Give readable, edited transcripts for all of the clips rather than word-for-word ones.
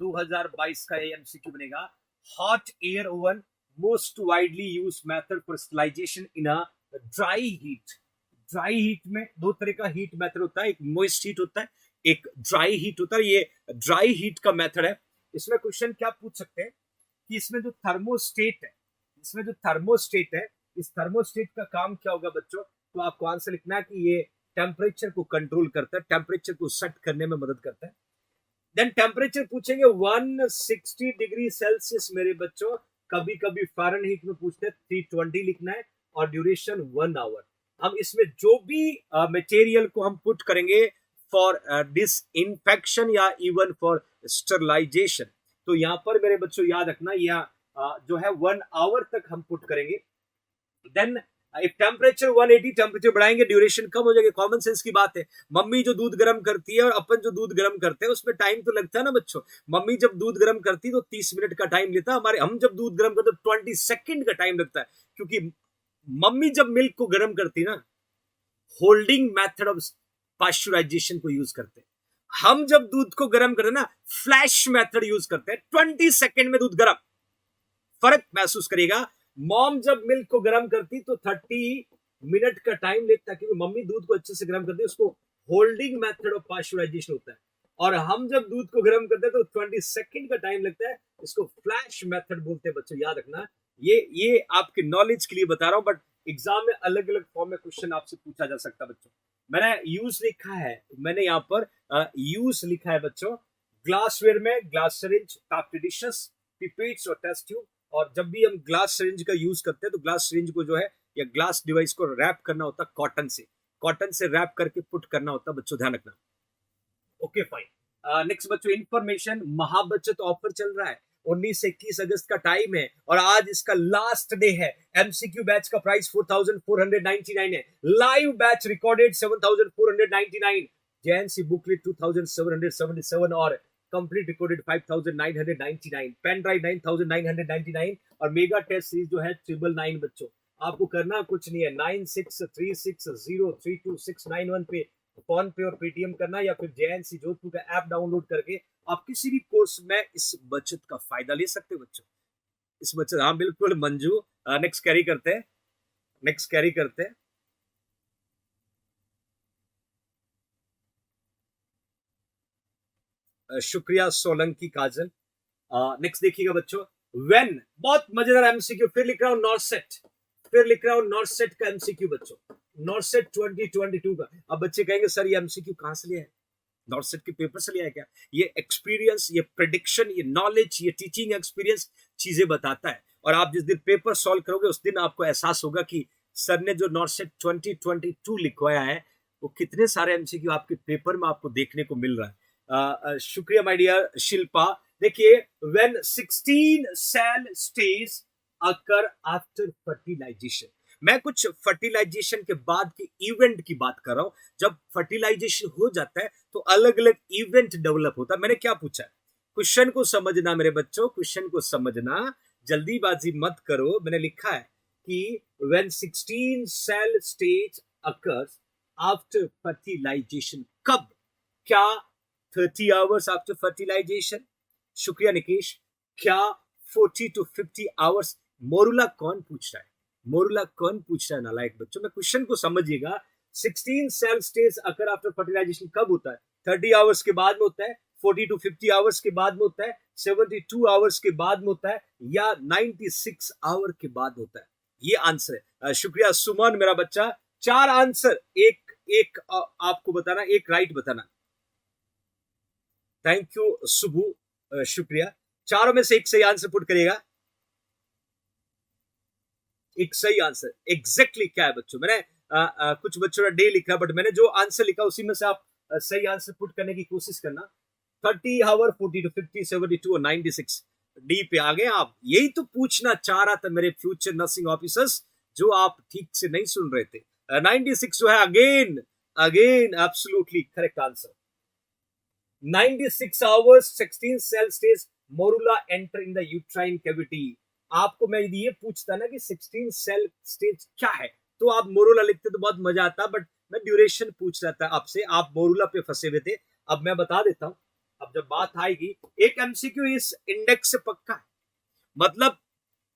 2022 का एमसीक्यू बनेगा। Hot air oven most widely use method for sterilization in a dry heat. Dry heat में दो तरह का हीट मेथड होता है, एक मॉइस्ट हीट होता है, एक ड्राई हीट होता है। ये ड्राई हीट का मेथड है। इसमें क्वेश्चन क्या पूछ सकते हैं कि इसमें जो थर्मोस्टेट है, इसमें जो थर्मोस्टेट है, इस थर्मोस्टेट का काम क्या होगा बच्चों? तो आपको आंसर लिखना है कि ये टेम्परेचर को कंट्रोल करता है, टेम्परेचर को सेट करने में मदद करता है। देन टेम्परेचर पूछेंगे 160 डिग्री सेल्सियस मेरे बच्चों, कभी कभी फ़ारेनहीट में पूछते हैं, 320 लिखना है और ड्यूरेशन 1 आवर। हम इसमें जो भी मटेरियल को हम पुट करेंगे फॉर डिसइंफेक्शन या इवन फॉर स्टरलाइजेशन, तो यहां पर मेरे बच्चों याद रखना या जो है 1 आवर तक हम पुट करेंगे। देन इफ टेम्परेचर 180, टेम्परेचर बढ़ाएंगे, ड्यूरेशन कम हो जाएगी। कॉमन सेंस की बात है। मम्मी जो दूध गर्म करती है और अपन जो दूध गर्म करते हैं उसमें टाइम तो लगता है ना बच्चों। मम्मी जब दूध गर्म करती है तो 30 मिनट का टाइम लेता है, हमारे हम जब दूध गर्म करते तो 20 सेकंड का टाइम लगता है, क्योंकि मम्मी जब मिल्क को गर्म करती ना, होल्डिंग मेथड ऑफ पास्चराइजेशन को यूज करते हैं। हम जब दूध को गर्म करते ना, फ्लैश मेथड यूज करते हैं। 20 सेकंड में दूध गर्म। फर्क महसूस करेगा। मॉम जब मिल्क को गर्म करती तो 30 मिनट का टाइम लेता है, क्योंकि मम्मी दूध को अच्छे से गर्म करती है, उसको होल्डिंग मेथड ऑफ पास्चराइजेशन होता है। और हम जब दूध को गर्म करते हैं तो 20 सेकंड का टाइम लगता है, इसको फ्लैश मेथड बोलते हैं बच्चों, याद रखना। ये आपके नॉलेज के लिए बता रहा हूं, बट एग्जाम में अलग अलग फॉर्म में क्वेश्चन आपसे पूछा जा सकता है बच्चों। मैंने यूज लिखा है, मैंने यहाँ पर यूज लिखा है बच्चों। ग्लासवेयर में ग्लास सिरिंज, काफी डिशेस, पिपेट्स और टेस्ट ट्यूब। और जब भी हम ग्लास सिरिंज का यूज करते हैं तो ग्लास सिरिंज को जो है या ग्लास डिवाइस को रैप करना होता है कॉटन से, कॉटन से रैप करके पुट करना होता है बच्चों, ध्यान रखना। Okay fine. नेक्स्ट बच्चों, इंफॉर्मेशन, महाबचत ऑफर चल रहा है, 19 से 21 अगस्त का टाइम है और आज इसका लास्ट डे है। एमसीक्यू बैच का प्राइस 4499 है। Live batch recorded 7499, JNC booklet 2777 और कंप्लीट रिकॉर्डेड 5999, पेन ड्राइव 9999 और मेगा टेस्ट सीरीज जो है 999 बच्चों। आपको करना कुछ नहीं है, 9636032691 पे फोन पे और पेटीएम करना, या फिर जेएनसी जोधपुर का ऐप डाउनलोड करके आप किसी भी कोर्स में इस बचत का फायदा ले सकते हो बच्चों। इस बचत, हाँ बिल्कुल मंजू। नेक्स्ट कैरी करते हैं, नेक्स्ट कैरी करते हैं। शुक्रिया सोलंकी काजल। नेक्स्ट देखिएगा बच्चों, व्हेन, बहुत मजेदार एमसीक्यू, फिर लिख रहा हूं नॉर्सेट, फिर लिख रहा हूं नॉर्सेट का एमसीक्यू बच्चों, नॉर्सेट 2022 का। अब बच्चे कहेंगे सर ये एमसीक्यू कहां से लिया है, नॉर्सेट के पेपर से लिया है क्या? ये एक्सपीरियंस, ये प्रेडिक्शन, ये नॉलेज, ये टीचिंग एक्सपीरियंस चीजें बताता है। और आप जिस दिन पेपर सॉल्व करोगे उस दिन आपको एहसास होगा कि सर ने जो नॉर्सेट 2022 लिखवाया है वो कितने सारे एमसीक्यू आपके पेपर में आपको देखने को मिल रहा है। शुक्रिया माय डियर शिल्पा। देखिए, when 16 cell stage occur after fertilisation, मैं कुछ फर्टिलाइजेशन के बाद के इवेंट की बात कर रहा हूं। जब फर्टिलाइजेशन हो जाता है तो अलग अलग इवेंट डेवलप होता है। मैंने क्या पूछा है, क्वेश्चन को समझना मेरे बच्चों, क्वेश्चन को समझना, जल्दीबाजी मत करो। मैंने लिखा है कि when 16 cell stage occurs after fertilization, कब, क्या 30 आवर्स आफ्टर फर्टिलाइजेशन? शुक्रिया निकेश। क्या 40 to 50 आवर्स? मोरूला कौन पूछ रहा है, मोरूला कौन पूछ रहा है नालायक बच्चों? मैं क्वेश्चन को समझिएगा। 16 cell stage occur after fertilization कब होता है? 30 आवर्स के बाद में होता है, 40 to 50 आवर्स के बाद में होता है, 72 आवर्स के बाद में होता है, या 96 आवर के बाद होता है? ये आंसर है। शुक्रिया सुमन मेरा बच्चा। 4 आंसर, एक आपको बताना, एक राइट बताना। थैंक यू सुबू, शुक्रिया। चारों में से एक सही आंसर पुट करेगा, एक सही आंसर एग्जैक्टली क्या है बच्चों? मैंने कुछ बच्चों ने डे लिखा, बट मैंने जो आंसर लिखा उसी में से आप सही आंसर पुट करने की कोशिश करना। 30 आवर, 40 to 50, 72 और 96, डी पे आ गए आप। यही तो पूछना चाह रहा था मेरे फ्यूचर नर्सिंग ऑफिसर्स, जो आप ठीक से नहीं सुन रहे थे। 96 जो है, again absolutely correct answer. 96 hours, 16 cell stage, morula enter in the uterine cavity. आपको मैं ये पूछता ना कि 16 सेल स्टेज क्या है, तो आप मोरूला लिखते तो बहुत मजा आता, बट मैं ड्यूरेशन पूछ रहा था आपसे, आप मोरूला पे फंसे हुए थे। अब मैं बता देता हूं, अब जब बात आएगी, एक एमसीक्यू इस इंडेक्स से पक्का है, मतलब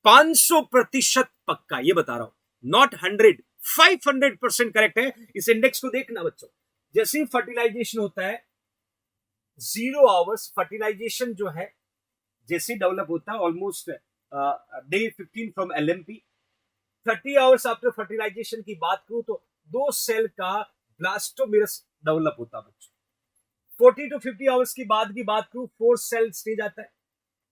500% पक्का, ये बता रहा हूं, नॉट 100, 500% करेक्ट है। इस इंडेक्स को देखना बच्चों, जैसे फर्टिलाइजेशन होता है 0 आवर्स, फर्टिलाइजेशन जो है जैसे डेवलप होता है almost day 15 from LMP, 30 hours after fertilization की बात करूं तो 2 सेल का ब्लास्टोमेरस डेवलप होता है बच्चों। 40 to 50 आवर्स की बात करूं 4 सेल स्टेज आता है।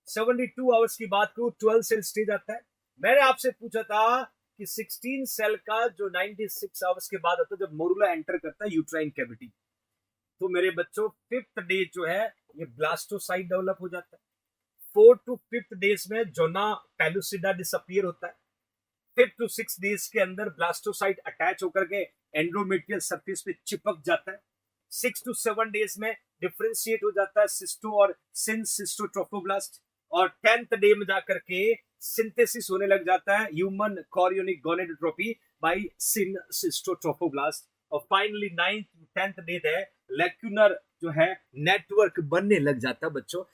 72 आवर्स की बात करूं 12 सेल स्टेज आता है। मैंने आपसे पूछा था कि 16 सेल का जो 96 आवर्स के बाद आता है, जब मोरुला एंटर करता है यूट्राइन कैविटी, तो मेरे बच्चों 5th डे जो है ये ब्लास्टोसाइट डेवलप हो जाता है। 4 to 5th डेज में जोना पेलुसिडा डिसअपियर होता है। 5th to 6th डेज के अंदर ब्लास्टोसाइट अटैच होकर के एंडोमेट्रियल सरफेस पे चिपक जाता है। 6 to 7 डेज में डिफरेंशिएट हो जाता है सिस्टो और सिस्टोट्रोफोब्लास्ट, और 10th डे में जाकर के सिंथेसिस होने लग जाता है ह्यूमन कोरियोनिक गोनेडोट्रोपी बाय सिस्टोट्रोफोब्लास्ट, और finally 9th to 10th day है लेक्यूनर जो है नेटवर्क बनने लग जाता है बच्चों,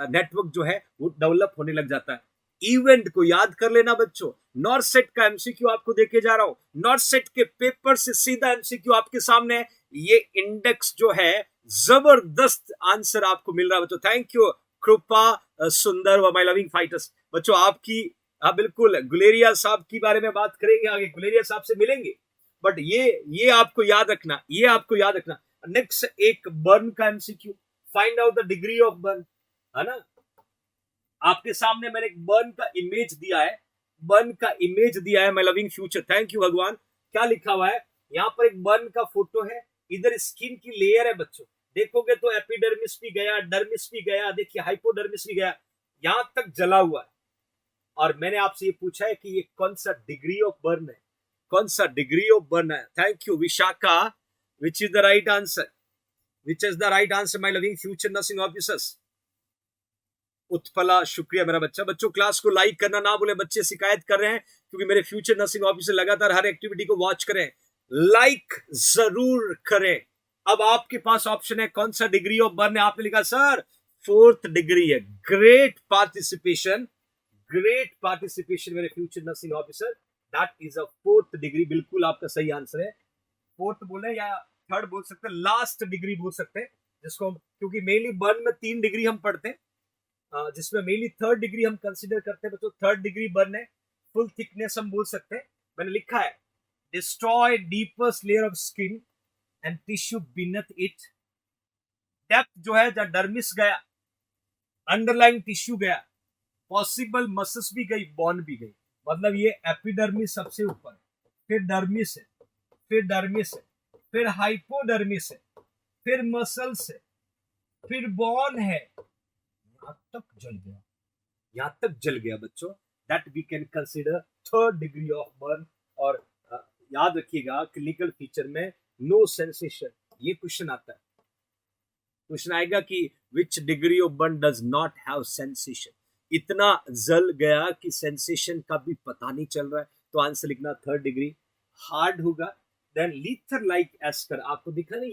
नेटवर्क जो है वो डेवलप होने लग जाता है। इवेंट को याद कर लेना बच्चों, नॉर्थ सेट का एमसीक्यू आपको देके जा रहा हूं, नॉर्थ सेट के पेपर से सीधा एमसीक्यू आपके सामने है। ये इंडेक्स जो है जबरदस्त आंसर आपको मिल रहा है बच्चों। थैंक यू कृपा सुंदर व माय लविंग फाइटर्स। बच्चों आपकी बिल्कुल गुलेरिया साहब की बारे में बात करेंगे आगे, गुलेरिया साहब से मिलेंगे, बट ये आपको याद रखना, ये आपको याद रखना। नेक्स्ट एक बर्न का MCQ, find out the degree of burn, है ना। आपके सामने मैंने एक बर्न का इमेज दिया है, बर्न का इमेज दिया है my loving future, thank you भगवान। क्या लिखा हुआ है यहाँ पर, एक बर्न का फोटो है, इधर स्किन की लेयर है बच्चों, देखोगे तो एपिडर्मिस भी गया, डर्मिस भी गया, देखिए हाइपोडर्मिस भी गया, यहां तक जला हुआ है। और मैंने आपसे ये पूछा है कि ये कौन सा डिग्री ऑफ बर्न है, कौन सा डिग्री ऑफ बर्न है। Thank you Vishakha, which is the right answer, which is the right answer my loving future nursing officers. Utpala शुक्रिया मेरा बच्चा। बच्चों क्लास को लाइक करना ना भूले, बच्चे शिकायत कर रहे हैं क्योंकि मेरे फ्यूचर नर्सिंग ऑफिसर लगातार हर एक्टिविटी को वॉच करें, लाइक जरूर करें। अब आपके पास ऑप्शन है कौन सा डिग्री ऑफ बर्न है, आपने लिखा सर 4th डिग्री है। ग्रेट पार्टिसिपेशन, ग्रेट पार्टिसिपेशन मेरे future nursing officer, that is a 4th degree, बिल्कुल आपका सही आंसर है। 4th बोले या 3rd बोल सकते हैं, लास्ट डिग्री बोल सकते हैं जिसको, क्योंकि मेनली बर्न में 3 डिग्री हम पढ़ते हैं, जिसमें मेनली 3rd डिग्री हम कंसीडर करते हैं। तो 3rd डिग्री बर्न है, फुल थिकनेस हम बोल सकते हैं। मैंने लिखा है destroy deepest layer of skin and tissue beneath it. Depth जो है जहां डर्मिस गया, अंडरलाइन टिश्यू गया, पॉसिबल मसल्स भी गई, बोन भी गई, मतलब ये एपिडर्मिस सबसे ऊपर है, फिर डर्मिस है, फिर डर्मिस है, फिर हाइपोडर्मिस है, फिर मसल्स है, फिर बोन है, यहां तक जल गया, यहां तक जल गया बच्चों, that we can consider 3rd degree of burn. और याद रखिएगा क्लिनिकल फीचर में नो सेंसेशन, ये क्वेश्चन आता है, क्वेश्चन आएगा कि which degree of burn does not have sensation, इतना जल गया कि सेंसेशन का भी पता नहीं चल रहा है, तो आंसर लिखना 3rd डिग्री। हार्ड होगा, देन लीथर लाइक एस्कर, आपको दिखा नहीं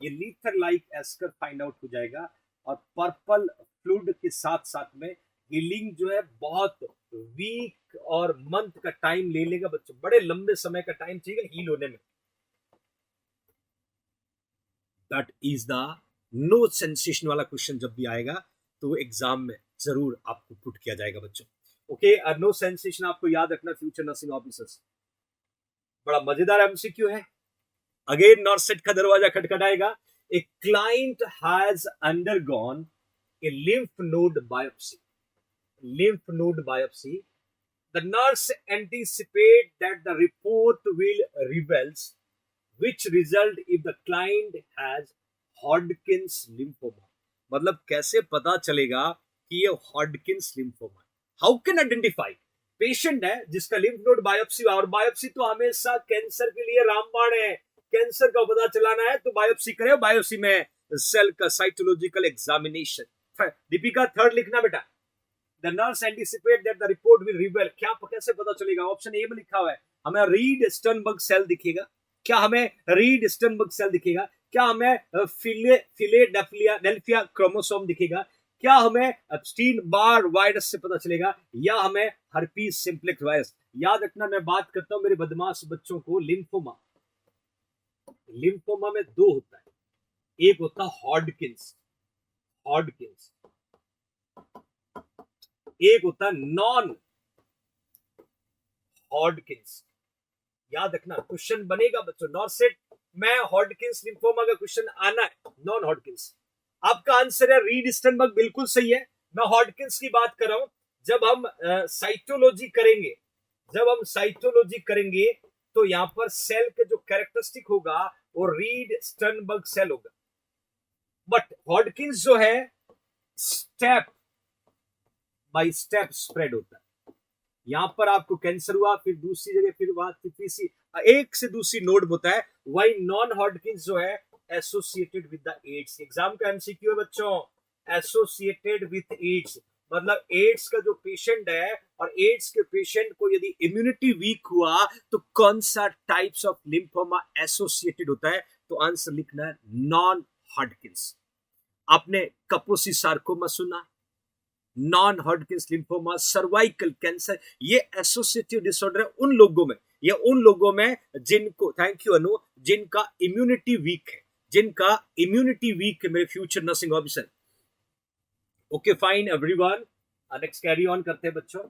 ये Leathern like esker find out हो जाएगा। और पर्पल फ्लूइड के साथ साथ में हीलिंग जो है बहुत वीक और मंथ का टाइम ले लेगा बच्चों, बड़े लंबे समय का टाइम चाहिए हील होने में। That is the no sensation वाला क्वेश्चन जब भी आएगा तो एग्जाम में जरूर आपको पुट किया जाएगा बच्चों। ओके, नो सेंसेशन आपको याद रखना फ्यूचर नर्सिंग ऑफिसर्स। बड़ा मजेदार एमसीक्यू है, अगेन नॉर्थ सेट का दरवाजा खटखटाएगा। A client has undergone a lymph node biopsy, lymph node biopsy. The nurse anticipate that the report will reveals which result if the client has Hodgkin's lymphoma. मतलब कैसे पता चलेगा कि ये Hodgkin's lymphoma? How can identify? Patient है जिसका lymph node biopsy, और biopsy तो हमेशा कैंसर के लिए रामबाण है, कैंसर का पता चलाना है तो बायोप्सी करे, बायोप्सी में सेल का साइटोलॉजिकल एग्जामिनेशन। दीपिका 3rd लिखना बेटा। The nurse anticipate that the report will reveal, क्या कैसे पता चलेगा, ऑप्शन ए में लिखा हुआ है हमें रीड स्टर्नबर्ग सेल दिखेगा, क्या हमें रीड स्टर्नबर्ग सेल दिखेगा, क्या हमें फिलेडेल्फिया क्रोमोसोम दिखेगा, क्या हमें एप्स्टीन बार वायरस से पता चलेगा, या हमें हर्पीज सिंप्लेक्स वायरस। याद रखना, मैं बात करता हूं मेरे बदमाश बच्चों को, लिम्फोमा। लिम्फोमा में दो होता है, एक होता है हॉडकिंस, हॉडकिंस, एक होता है नॉन हॉडकिंस। याद रखना, क्वेश्चन बनेगा बच्चों नॉर्सेट में हॉडकिंस लिम्फोमा का क्वेश्चन आना है, नॉन हॉडकिंस। आपका आंसर है रीड स्टनबर्ग, बिल्कुल सही है। मैं हॉडकिंस की बात कर रहा हूं। जब हम साइटोलॉजी करेंगे, जब हम साइटोलॉजी करेंगे तो यहां पर सेल के जो कैरेक्टरिस्टिक होगा वो रीड स्टनबर्ग सेल होगा। बट हॉडकिंस जो है स्टेप बाय स्टेप स्प्रेड होता है। यहां पर आपको कैंसर हुआ, फिर दूसरी जगह, फिर बात, फिर तीसरी, एक से दूसरी नोड होता है। वही नॉन हॉडकिंस जो है associated with the AIDS. Exam का एमसीक्यू है बच्चों, एसोसिएटेड विद एड्स, मतलब एड्स का जो पेशेंट है, और एड्स के पेशेंट को यदि इम्यूनिटी वीक हुआ तो कौन सा टाइप्स ऑफ लिम्फोमा एसोसिएटेड होता है, तो आंसर लिखना है नॉन हॉडकिंस। आपने कपोसी सार्कोमा सुना, non Hodgkin's lymphoma, cervical cancer, ये एसोसिएटिव डिसऑर्डर है उन लोगों में, ये उन लोगों में जिनको, थैंक यू अनु, जिनका इम्यूनिटी वीक है, जिनका इम्यूनिटी वीक है मेरे future nursing officer. Okay fine everyone, next carry on करते हैं बच्चों।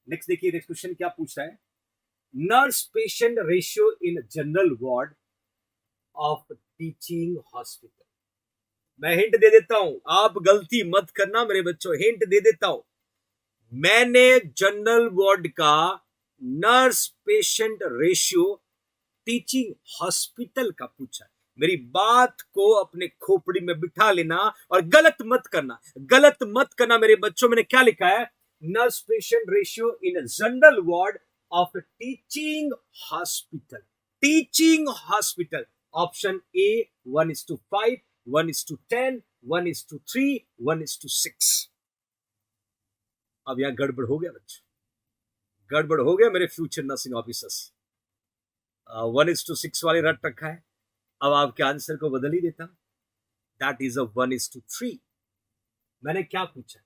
नेक्स्ट देखिए, नेक्स्ट क्वेश्चन क्या पूछ रहा है, nurse patient ratio in general ward of teaching hospital. मैं हिंट दे देता हूं, आप गलती मत करना मेरे बच्चों, हिंट दे देता हूं। मैंने जनरल वार्ड का nurse patient ratio teaching hospital का पूछा। मेरी बात को अपने खोपड़ी में बिठा लेना और गलत मत करना, गलत मत करना मेरे बच्चों। मैंने क्या लिखा है, nurse patient ratio in general ward of teaching hospital, teaching hospital. Option A 1:5, 1:10, 1:3, 1:6। अब यहां गड़बड़ हो गया बच्चों, गड़बड़ हो गया मेरे फ्यूचर नर्सिंग ऑफिसर्स। 1:6 वाले रट रखा है, अब आपके आंसर को बदल ही देता हूं, दैट इज 1:3। मैंने क्या पूछा,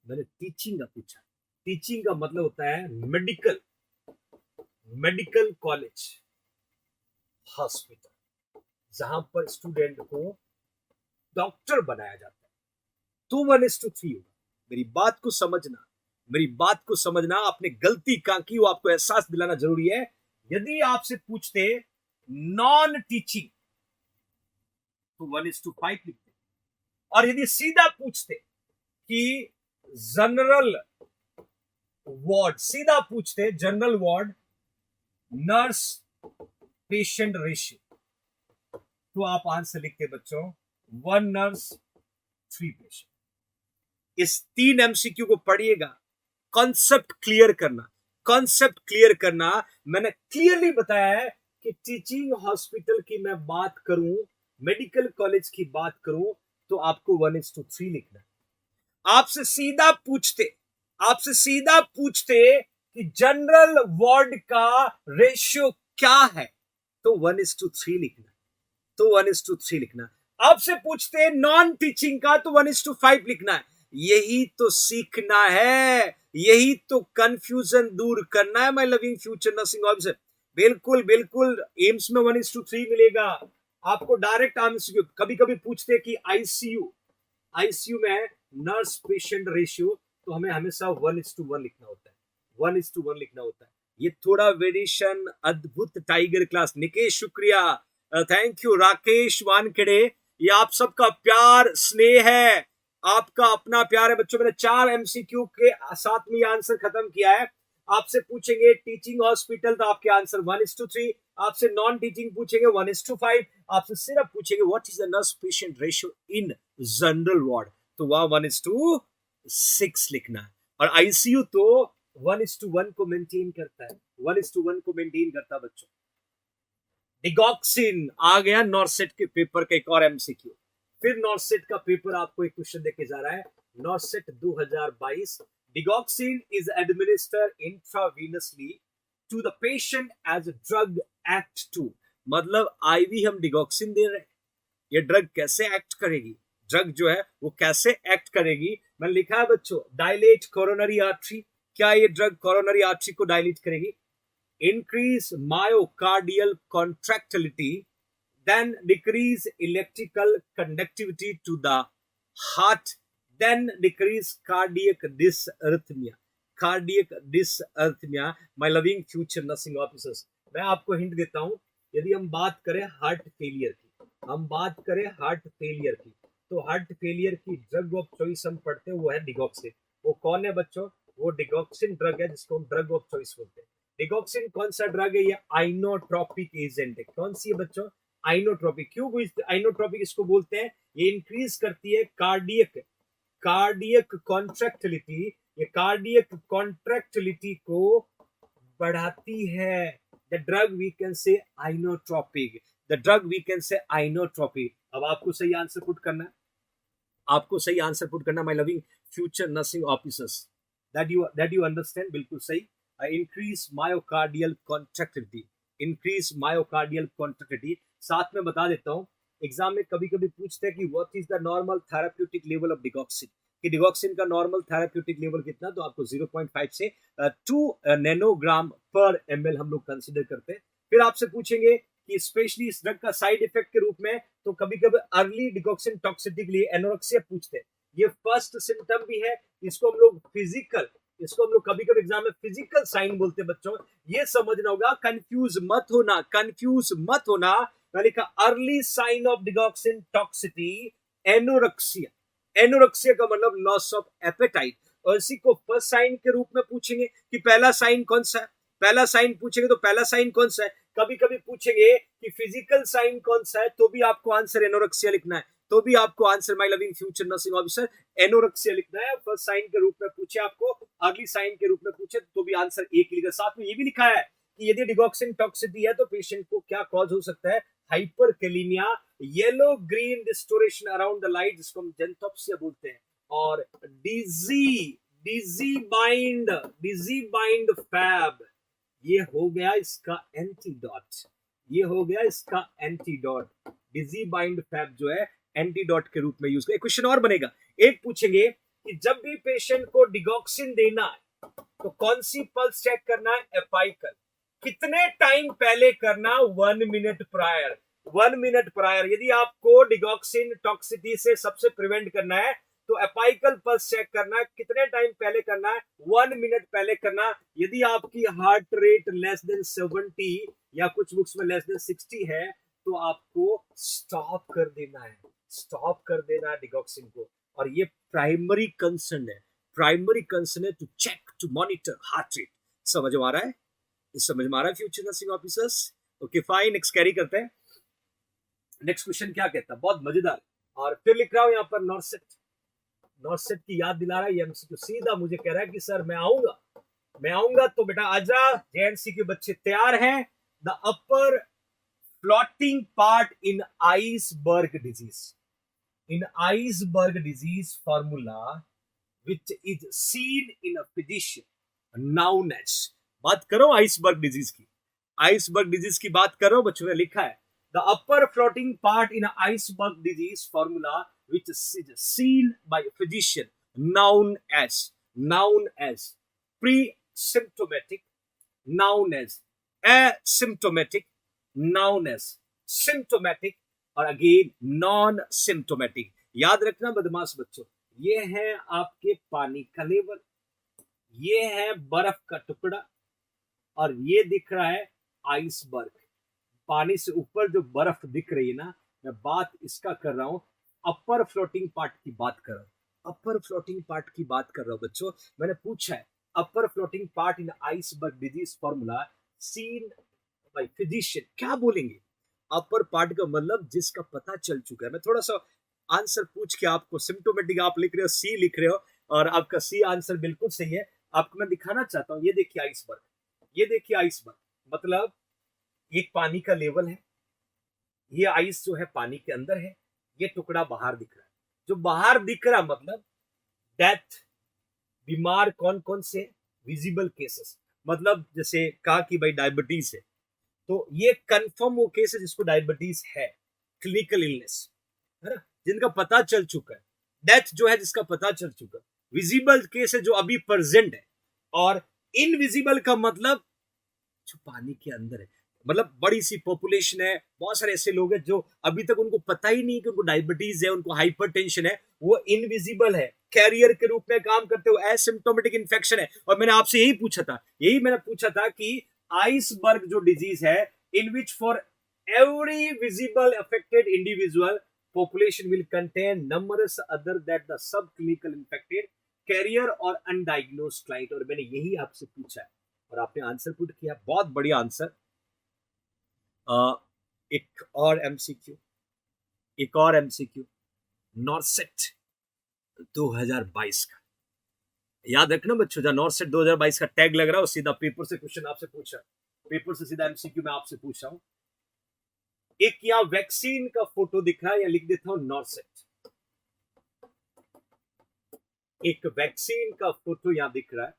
मैंने टीचिंग का पूछा। टीचिंग का मतलब होता है मेडिकल, मेडिकल कॉलेज, हॉस्पिटल, जहां पर स्टूडेंट को डॉक्टर बनाया जाता है, तो 1:3 होगा। मेरी बात को समझना, मेरी बात को समझना, आपने गलती कहां की वो आपको एहसास दिलाना जरूरी है। यदि आपसे पूछते नॉन टीचिंग तो 1:5 लिखते, और यदि सीधा पूछते कि जनरल वार्ड, सीधा पूछते general ward nurse patient ratio, तो आप आंसर लिखते बच्चों 1 नर्स 3 पेशेंट। इस 3 एमसीक्यू को पढ़िएगा, कॉन्सेप्ट क्लियर करना, कॉन्सेप्ट क्लियर करना। मैंने क्लियरली बताया है कि टीचिंग हॉस्पिटल की मैं बात करूं, मेडिकल कॉलेज की बात करूं, तो आपको 1:3 लिखना है। आपसे सीधा पूछते, आपसे सीधा पूछते कि जनरल वार्ड का रेशियो क्या है, तो 1:3 लिखना, तो 1:3 लिखना। आपसे पूछते नॉन टीचिंग का, तो 1:5 लिखना है। यही तो सीखना है, यही तो कंफ्यूजन दूर करना है my loving future nursing officer. बिल्कुल बिल्कुल, एम्स में 1:3 मिलेगा आपको डायरेक्ट आंसर। कभी कभी पूछते कि आईसीयू, आईसीयू में नर्स पेशेंट रेशियो, तो हमें हमेशा 1:1 लिखना होता है, 1:1 लिखना होता है। ये थोड़ा वेरिएशन, अद्भुत टाइगर क्लास, निकेश शुक्रिया, थैंक यू राकेश वानखेड़े, ये आप सबका प्यार स्नेह है, आपका अपना प्यार है बच्चों। मैंने 4 एमसीक्यू के साथ में ये आंसर खत्म किया है। आपसे पूछेंगे टीचिंग हॉस्पिटल, तो आपके आंसर 1:3। आपसे नॉन टीचिंग पूछेंगे 1:5। आपसे सिर्फ पूछेंगे what is the nurse patient ratio in general ward, तो वहां 1:6 लिखना है। और आईसीयू तो 1:1 को मेंटेन करता है, 1:1 को मेंटेन करता बच्चों। डिगॉक्सिन आ गया नॉर्सेट के पेपर का एक और एमसीक्यू। फिर नॉर्सेट का पेपर आपको एक क्वेश्चन देके जा रहा है, NORCET 2022। Digoxin is administered intravenously to the patient as a drug act 2, मतलब आईवी हम डिगॉक्सिन दे रहे हैं, ये ड्रग कैसे एक्ट करेगी, ड्रग जो है वो कैसे एक्ट करेगी। मैंने लिखा है बच्चों, डायलेट कोरोनरी आर्टरी। क्या ये ड्रग कोरोनरी आर्टरी को डायलेट करेगी? Increase myocardial contractility, then decrease electrical conductivity to the heart, then decrease cardiac dysarrhythmia. Cardiac dysarrhythmia, my loving future nursing officers, मैं आपको हिंट देता हूं, यदि हम बात करें हार्ट फेलियर की, तो हार्ट फेलियर की ड्रग ऑफ चॉइस हम पढ़ते हैं वो है डिगॉक्सिन। वो कौन है बच्चों? वो डिगॉक्सिन ड्रग है जिसको हम ड्रग ऑफ चॉइस बोलते हैं। डिगॉक्सिन कौन सा ड्रग है? ये आइनोट्रोपिक एजेंट है। कौन सी है बच्चों? आइनोट्रोपिक। क्यों आइनोट्रोपिक इसको बोलते हैं? ये इंक्रीज करती है कार्डियक कॉन्ट्रैक्टिलिटी, ये कार्डियक कॉन्ट्रैक्टिलिटी को बढ़ाती है। The drug we can say inotropic, the drug we can say inotropic. अब आपको सही आंसर पुट करना है, आपको सही आंसर पुट करना, my loving future nursing officers, that you understand. बिल्कुल सही। Increase myocardial contractility, increase myocardial contractility. साथ में बता देता हूं, एग्जाम में कभी कभी पूछते हैं कि what is the normal therapeutic level of digoxin, कि डिगॉक्सिन का नॉर्मल थेराप्यूटिक लेवल कितना, तो आपको 0.5 से 2 नैनोग्राम पर ml हम लोग कंसीडर करते हैं। फिर आपसे पूछेंगे कि स्पेशली इस ड्रग का साइड इफेक्ट के रूप में, तो कभी कभी अर्ली डिगॉक्सिन टॉक्सिसिटी के लिए एनोरेक्सिया पूछते हैं। ये फर्स्ट सिम्टम भी है, इसको हम लोग कभी कभी एग्जाम में फिजिकल साइन बोलते हैं बच्चों, ये समझना होगा, कंफ्यूज मत होना। मैंने कहा early sign of digoxin toxicity anorexia का मतलब लॉस ऑफ एपेटाइट, और इसी को फर्स्ट साइन के रूप में पूछेंगे कि पहला साइन कौन सा है। पहला साइन पूछेंगे तो पहला साइन कौन सा है। कभी कभी पूछेंगे कि फिजिकल साइन कौन सा है, तो भी आपको आंसर एनोरेक्सिया लिखना है, तो भी आपको answer, my loving future nursing officer, anorexia लिखना है। फर्स्ट साइन के रूप में पूछे आपको, अर्ली साइन के रूप में पूछे तो भी आंसर एक लिखा। साथ में ये भी लिखा है कि यदि डिगॉक्सिन टॉक्सिसिटी है तो पेशेंट को क्या कॉज हो सकता है, hyperkalaemia, yellow green distortion around the light, जिसको हम जेंथोप्सिया बोलते हैं, और डिजी बाइंड फैब। ये हो गया इसका एंटीडोट, डिजी बाइंड फैब जो है एंटीडोट के रूप में यूज किया। क्वेश्चन और बनेगा, एक पूछेंगे कि जब भी पेशेंट को डिगॉक्सिन देना है तो कौन सी पल्स चेक करना है, एपाइकल। कितने टाइम पहले करना, 1 मिनट प्रायर। यदि आपको डिगॉक्सिन टॉक्सिसिटी से सबसे प्रिवेंट करना है तो एपाइकल पल्स चेक करना है। कितने टाइम पहले करना है, 1 मिनट पहले करना। यदि आपकी हार्ट रेट लेस देन 70 या कुछ बुक्स में लेस देन 60 है तो आपको स्टॉप कर देना है डिगॉक्सिन को। और ये प्राइमरी कंसर्न है to check, to monitor heart rate. समझ में आ रहा है future nursing officers? Okay fine, next carry करते हैं। नेक्स्ट क्वेश्चन क्या कहता है, बहुत मजेदार। और फिर लिख रहा हूं यहाँ पर नॉर्सेट की याद दिला रहा है। ये एमसीक्यू सीधा मुझे कह रहा है कि सर मैं आऊंगा तो बेटा आजा। जेएनसी के बच्चे तैयार हैं। The upper floating part in iceberg disease formula which is seen in a physician known as, बात करो आइसबर्ग डिजीज की बात करो बच्चों ने लिखा है the upper floating part in a iceberg disease formula which is seen by a physician known as pre-symptomatic, known as asymptomatic, known as symptomatic, और अगेन नॉन सिम्टोमेटिक। याद रखना बदमाश बच्चों, ये है आपके पानी का लेवल, ये है बर्फ का टुकड़ा, और ये दिख रहा है आइसबर्ग। पानी से ऊपर जो बर्फ दिख रही है ना, मैं बात इसका कर रहा हूं, अपर फ्लोटिंग पार्ट की बात कर रहा हूं बच्चों। मैंने पूछा है upper floating part in iceberg disease formula seen by physician, क्या बोलेंगे? अपर पार्ट का मतलब जिसका पता चल चुका है। मैं थोड़ा सा आंसर पूछ के आपको, सिम्टोमेटिक आप लिख रहे हो, सी लिख रहे हो, और आपका सी आंसर बिल्कुल सही है। आपको मैं दिखाना चाहता हूं, ये देखिए आइसबर्ग, मतलब एक पानी का लेवल है, ये आइस जो है पानी के अंदर है, ये टुकड़ा बाहर दिख रहा है। जो बाहर दिख रहा मतलब डेथ, बीमार कौन कौन से, विजिबल केसेस, मतलब जैसे कहा कि भाई डायबिटीज है, तो ये कंफर्म वो केस है जिसको डायबिटीज है, क्लिनिकल इलनेस। है ना, जिनका पता चल चुका है, डेथ जो है जिसका पता चल चुका है, विजिबल केस है जो अभी प्रेजेंट है, और इनविजिबल का मतलब जो पानी के अंदर है, मतलब बड़ी सी पॉपुलेशन है, बहुत सारे ऐसे लोग हैं जो अभी तक उनको पता ही नहीं कि उनको डायबिटीज है, उनको हाइपरटेंशन है, वो इनविजिबल है, कैरियर के रूप में काम करते हो, एसिम्प्टोमेटिक इन्फेक्शन है। और मैंने आपसे यही मैंने पूछा था कि आइसबर्ग जो डिजीज है, in which for every visible affected individual population will contain numerous other that the subclinical infected carrier और undiagnosed client। और मैंने यही आपसे पूछा है और आपने आंसर पुट किया, बहुत बढ़िया आंसर। एक और एमसीक्यू नॉर्सेट 2022 का याद रखना बच्चों, जहां नॉर्सेट 2022 का टैग लग रहा है, सीधा पेपर से क्वेश्चन आपसे पूछा, पेपर से सीधा एमसीक्यू में आपसे पूछ रहा हूं। एक यहाँ वैक्सीन का फोटो दिख रहा है, या लिख देता हूं नॉर्सेट। एक वैक्सीन का फोटो यहां दिख रहा है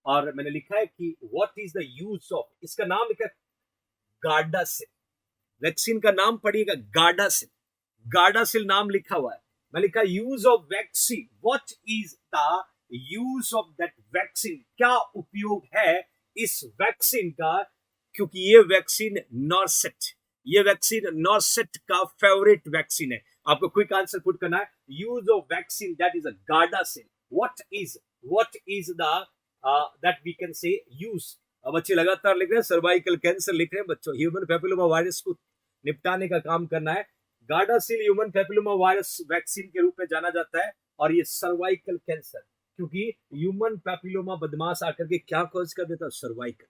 और मैंने लिखा है कि what is the use of, इसका नाम लिखा है गार्डासिल। वैक्सीन का नाम पढ़िएगा गार्डासिल, गार्डासिल नाम लिखा हुआ है। मैं लिखा use of vaccine, what is the use of that vaccine, क्या उपयोग है इस वैक्सीन का, क्योंकि ये वैक्सीन नॉर्सेट का फेवरेट वैक्सीन है। आपको क्विक आंसर पुट करना है, use of vaccine that is a Gardasil, what is the that we can say use. अब बच्चे लगातार लिख रहे हैं, सर्वाइकल कैंसर लिख रहे हैं बच्चों, ह्यूमन पैपिलोमा वायरस को निपटाने का काम करना है। Gardasil human papilloma virus vaccine के रूप में जाना जाता है, और ये सर्वाइकल कैंसर, क्योंकि ह्यूमन पैपिलोमा बदमाश आकर के क्या कॉज कर देता है, सर्वाइकल,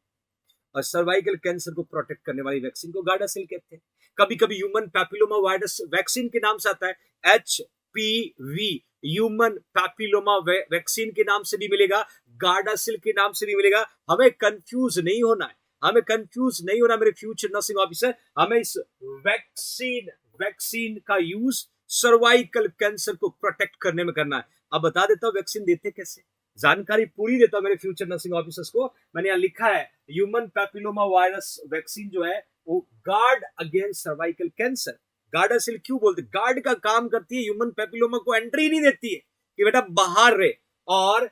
और सर्वाइकल कैंसर को प्रोटेक्ट करने वाली वैक्सीन को गार्डासिल कहते हैं। कभी कभी ह्यूमन पैपिलोमा वायरस वैक्सीन के नाम से आता है, HPV ह्यूमन पैपिलोमा वैक्सीन के नाम से भी मिलेगा, गार्डासिल के नाम से भी मिलेगा। हमें कंफ्यूज नहीं होना है, मेरे फ्यूचर नर्सिंग ऑफिसर, हमें इस वैक्सीन का यूज सर्वाइकल कैंसर को प्रोटेक्ट करने में करना है। अब बता देता हूं वैक्सीन देते कैसे, जानकारी पूरी देता हूं मेरे फ्यूचर नर्सिंग ऑफिसर्स को। मैंने यहां लिखा है ह्यूमन पैपिलोमा वायरस वैक्सीन जो है वो guard against cervical cancer. Gardasil क्यों बोलते, गार्ड का काम करती है, ह्यूमन पैपिलोमा को एंट्री नहीं देती है कि बेटा बाहर रहे, और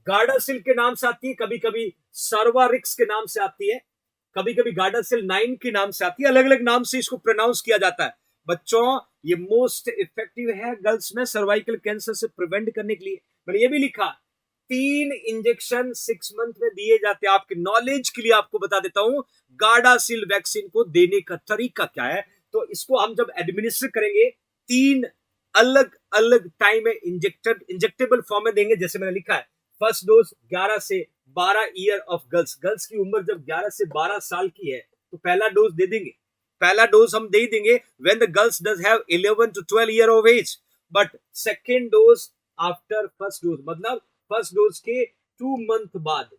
गार्डासिल के नाम से आती है, कभी कभी सर्वारिक्स के नाम से आती है, कभी कभी गार्डासिल 9 के नाम से आती है, अलग अलग नाम से इसको प्रोनाउंस किया जाता है। बच्चों ये मोस्ट इफेक्टिव है गर्ल्स में सर्वाइकल कैंसर से प्रिवेंट करने के लिए। मैंने ये भी लिखा 3 इंजेक्शन 6 मंथ में दिए जाते हैं। आपके नॉलेज के लिए आपको बता देता हूं गार्डासिल वैक्सीन को देने का तरीका क्या है। तो इसको हम जब एडमिनिस्टर करेंगे 3 अलग अलग टाइम में इंजेक्टेबल फॉर्म में देंगे। जैसे मैंने लिखा है फर्स्ट डोज 11 से 12 ईयर ऑफ गर्ल्स की उम्र जब 11 से 12 साल की है तो पहला डोज दे देंगे, पहला डोज हम दे देंगे when the girls does have 11 to 12 year of age, but second dose after first dose, मतलब फर्स्ट डोज के 2 मंथ बाद,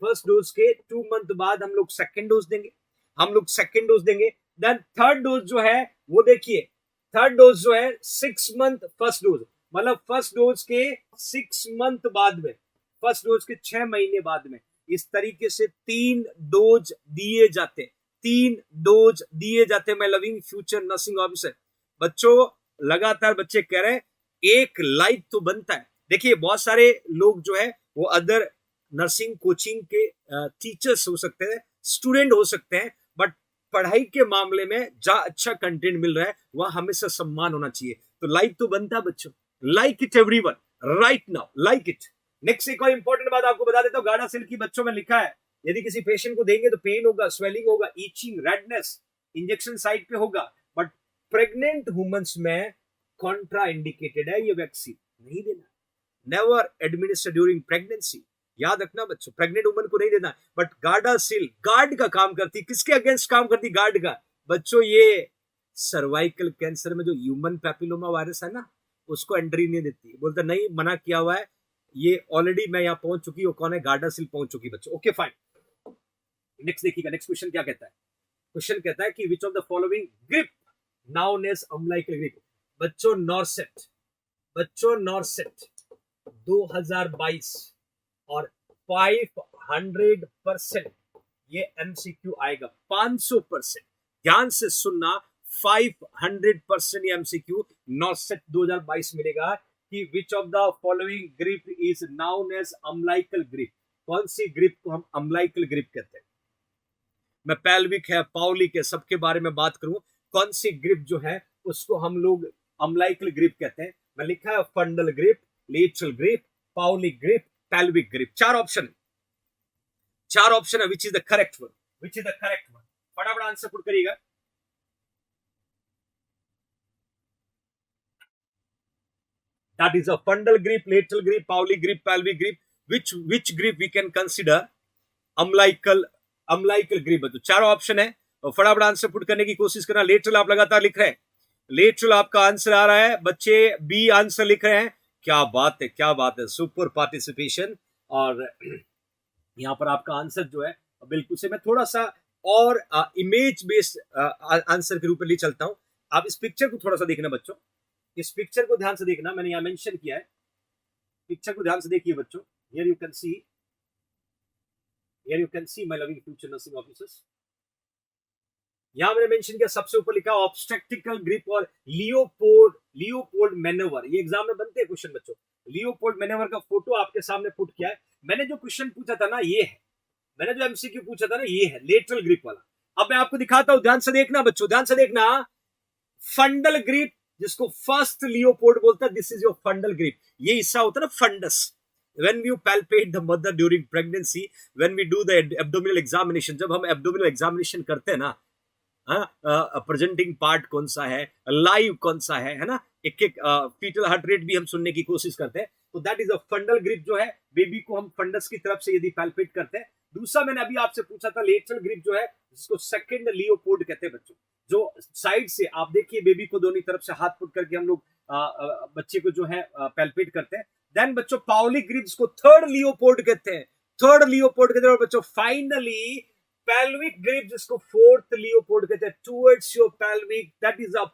फर्स्ट डोज के 2 मंथ बाद हम लोग सेकेंड डोज देंगे। देन थर्ड डोज जो है वो देखिए, थर्ड डोज जो है 6 मंथ फर्स्ट डोज, मतलब फर्स्ट डोज के 6 मंथ बाद में, फर्स्ट डोज के 6 महीने बाद में, इस तरीके से 3 डोज दिए जाते, 3 डोज दिए जाते। मैं लविंग फ्यूचर नर्सिंग ऑफिसर, बच्चों लगातार बच्चे कह रहे हैं एक लाइफ तो बनता है। देखिए बहुत सारे लोग जो है वो अदर नर्सिंग कोचिंग के टीचर्स हो सकते हैं, स्टूडेंट हो सकते हैं, बट पढ़ाई के मामले में जहां अच्छा कंटेंट मिल रहा है वहां हमेशा सम्मान होना चाहिए। तो लाइक तो बनता है बच्चों, like it everyone right now, like it. Next एक और इंपॉर्टेंट बात आपको बता देता हूं, गार्डासिल की बच्चों में लिखा है यदि किसी पेशेंट को देंगे तो पेन होगा, स्वेलिंग होगा, ईचिंग, रेडनेस इंजेक्शन साइट पे होगा, बट प्रेग्नेंट वुमेन्स में कॉन्ट्रा इंडिकेटेड है ये वैक्सीन, नहीं देना, नेवर एडमिनिस्टर ड्यूरिंग प्रेगनेंसी। याद रखना बच्चों, प्रेग्नेंट वुमन को नहीं देना। बट गार्डासिल गार्ड का काम करती, किसके अगेंस्ट काम करती, गार्ड का। बच्चों ये सर्वाइकल कैंसर में जो ह्यूमन पैपिलोमा वायरस है ना उसको एंट्री नहीं देती, बोलता नहीं मना किया हुआ है, ये ऑलरेडी मैं यहाँ पहुंच चुकी, वो कौन है, गार्डासिल पहुंच चुकी बच्चों। ओके फाइन, नेक्स्ट देखिएगा, नेक्स्ट क्वेश्चन क्या कहता है, क्वेश्चन कहता है कि which of the following grip known as umbilical grip. बच्चों नॉर्सेट 2022 और 500% ये एमसीक्यू आएगा, 500%। ध्यान से सुनना, 500% एमसीक्यू नॉर्सेट 2022 मिलेगा कि which of the following grip is known as umbilical grip. कौन सी ग्रिप को हम अम्लाइकल ग्रिप कहते हैं? मैं पैल्विक है, पाउलिक है, सबके बारे में बात करूं, कौन सी ग्रिप जो है उसको हम लोग अम्लाइकल ग्रिप कहते हैं। मैं लिखा है fundal grip, lateral grip, Pawlik grip, pelvic grip. चार ऑप्शन है। Which is the correct one? Which is the correct one? फटाफट आंसर पुट करिएगा। That is a fundal grip, lateral grip, Paulic grip, pelvic grip. Which grip we can consider umbilical grip? तो चारों option है और फटाफट answer put करने की कोशिश करना। लेटरल आप लगातार लिख रहे हैं, लेटरल आपका आंसर आ रहा है। बच्चे बी आंसर लिख रहे हैं। क्या बात है, क्या बात है, सुपर पार्टिसिपेशन। और यहाँ पर आपका आंसर जो है बिल्कुल से मैं थोड़ा सा और इमेज बेस्ड आंसर के रूप में ले चलता हूं। आप इस पिक्चर को थोड़ा सा देखना बच्चों, इस पिक्चर को ध्यान से देखना, मैंने यहां मेंशन किया है। पिक्चर को ध्यान से देखिए बच्चों। Here you can see my loving future nursing officers. यहां मैंने मेंशन किया, सबसे ऊपर लिखा ऑब्स्टेक्टिकल ग्रिप और लियोपोल्ड मैनोवर। ये एग्जाम में बनते हैं क्वेश्चन बच्चों। लियोपोल्ड मैनोवर का फोटो आपके सामने पुट किया है। मैंने जो क्वेश्चन पूछा था ना ये है, मैंने जो एमसीक्यू पूछा था ना ये है लेटरल ग्रिप वाला। अब मैं आपको दिखाता हूं, ध्यान से देखना बच्चों, ध्यान से देखना। फंडल ग्रिप जिसको फर्स्ट लियोपोल्ड बोलता है, दिस इज योर फंडल ग्रिप। ये हिस्सा होता है ना funds. When you palpate the mother during pregnancy, when we do the abdominal examination, जब हम abdominal examination करते हैं ना, प्रेजेंटिंग पार्ट कौन सा है, लाइव कौन सा है ना, एक एक फीटल हार्ट रेट भी हम सुनने की कोशिश करते हैं। तो दैट इज अ फंडल ग्रिप जो है, बेबी को हम फंडस की तरफ से यदि पैल्पेट करते हैं। दूसरा मैंने अभी आपसे पूछा था लेटरल ग्रिप जो है, जिसको सेकंड लियोपोल्ड कहते हैं बच्चों। जो साइड से आप देखिए बेबी को दोनों तरफ से हाथ पुट करके हम लोग बच्चे को जो है पैल्पेट करते हैं। देन बच्चों पाउलिक ग्रिप को थर्ड लियोपोल्ड कहते हैं, और बच्चों फाइनली pelvic grip जिसको फोर्थ लियोपोल्ड कहते हैं, towards your pelvic, that is your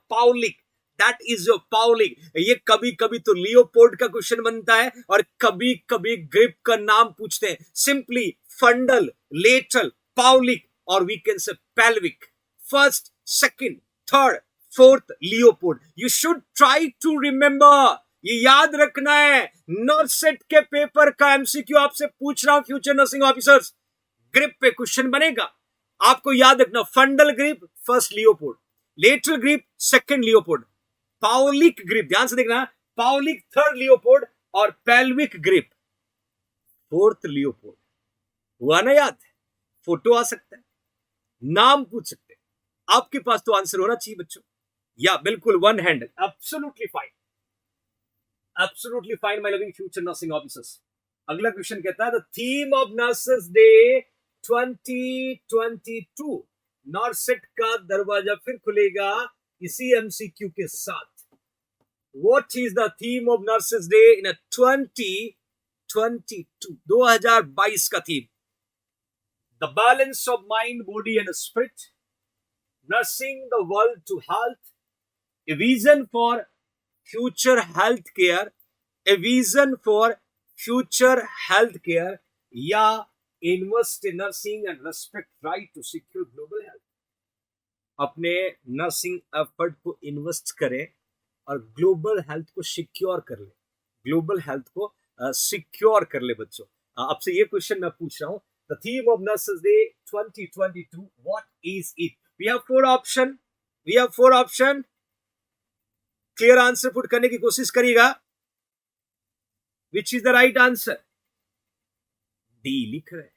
paulic। ये कभी कभी तो लियोपोल्ड का क्वेश्चन बनता है और कभी कभी ग्रिप का नाम पूछते हैं। सिंपली फंडल, लेटरल, पाउलिक और we can say pelvic। First, second, third, fourth Leopold. You should try to remember, ये याद रखना है। नॉर्सेट के पेपर का एमसीक्यू आपसे पूछ रहा हूं फ्यूचर नर्सिंग ऑफिसर्स, ग्रिप पे क्वेश्चन बनेगा, आपको याद रखना। Fundal grip first Leopold, lateral grip second Leopold, Pawlik grip ध्यान से देखना, पाउलिक थर्ड लियोपोल्ड और पेल्विक ग्रिप फोर्थ लियोपोल्ड। हुआ ना याद? फोटो आ सकता है, नाम पूछ सकते हैं, आपके पास तो आंसर होना चाहिए बच्चों। या बिल्कुल one hand, absolutely fine my loving future nursing officers. अगला क्वेश्चन कहता है the theme of nurses day 2022। नॉर्सेट का दरवाजा फिर खुलेगा इसी एमसीक्यू के साथ। What is the theme of Nurses Day in a 2022? 2022 का theme, the balance of mind, body and spirit, nursing the world to health, a vision for future health care, a vision for future health care, या invest in nursing and respect right to secure global health। अपने nursing effort को invest करें और global health को secure कर ले, global health को secure कर ले बच्चों। आपसे ये क्वेश्चन मैं पूछ रहा हूं, the theme of nurses day 2022, what is it? We have four option, clear answer put करने की कोशिश करिएगा। Which is the right answer? D लिख रहे हैं,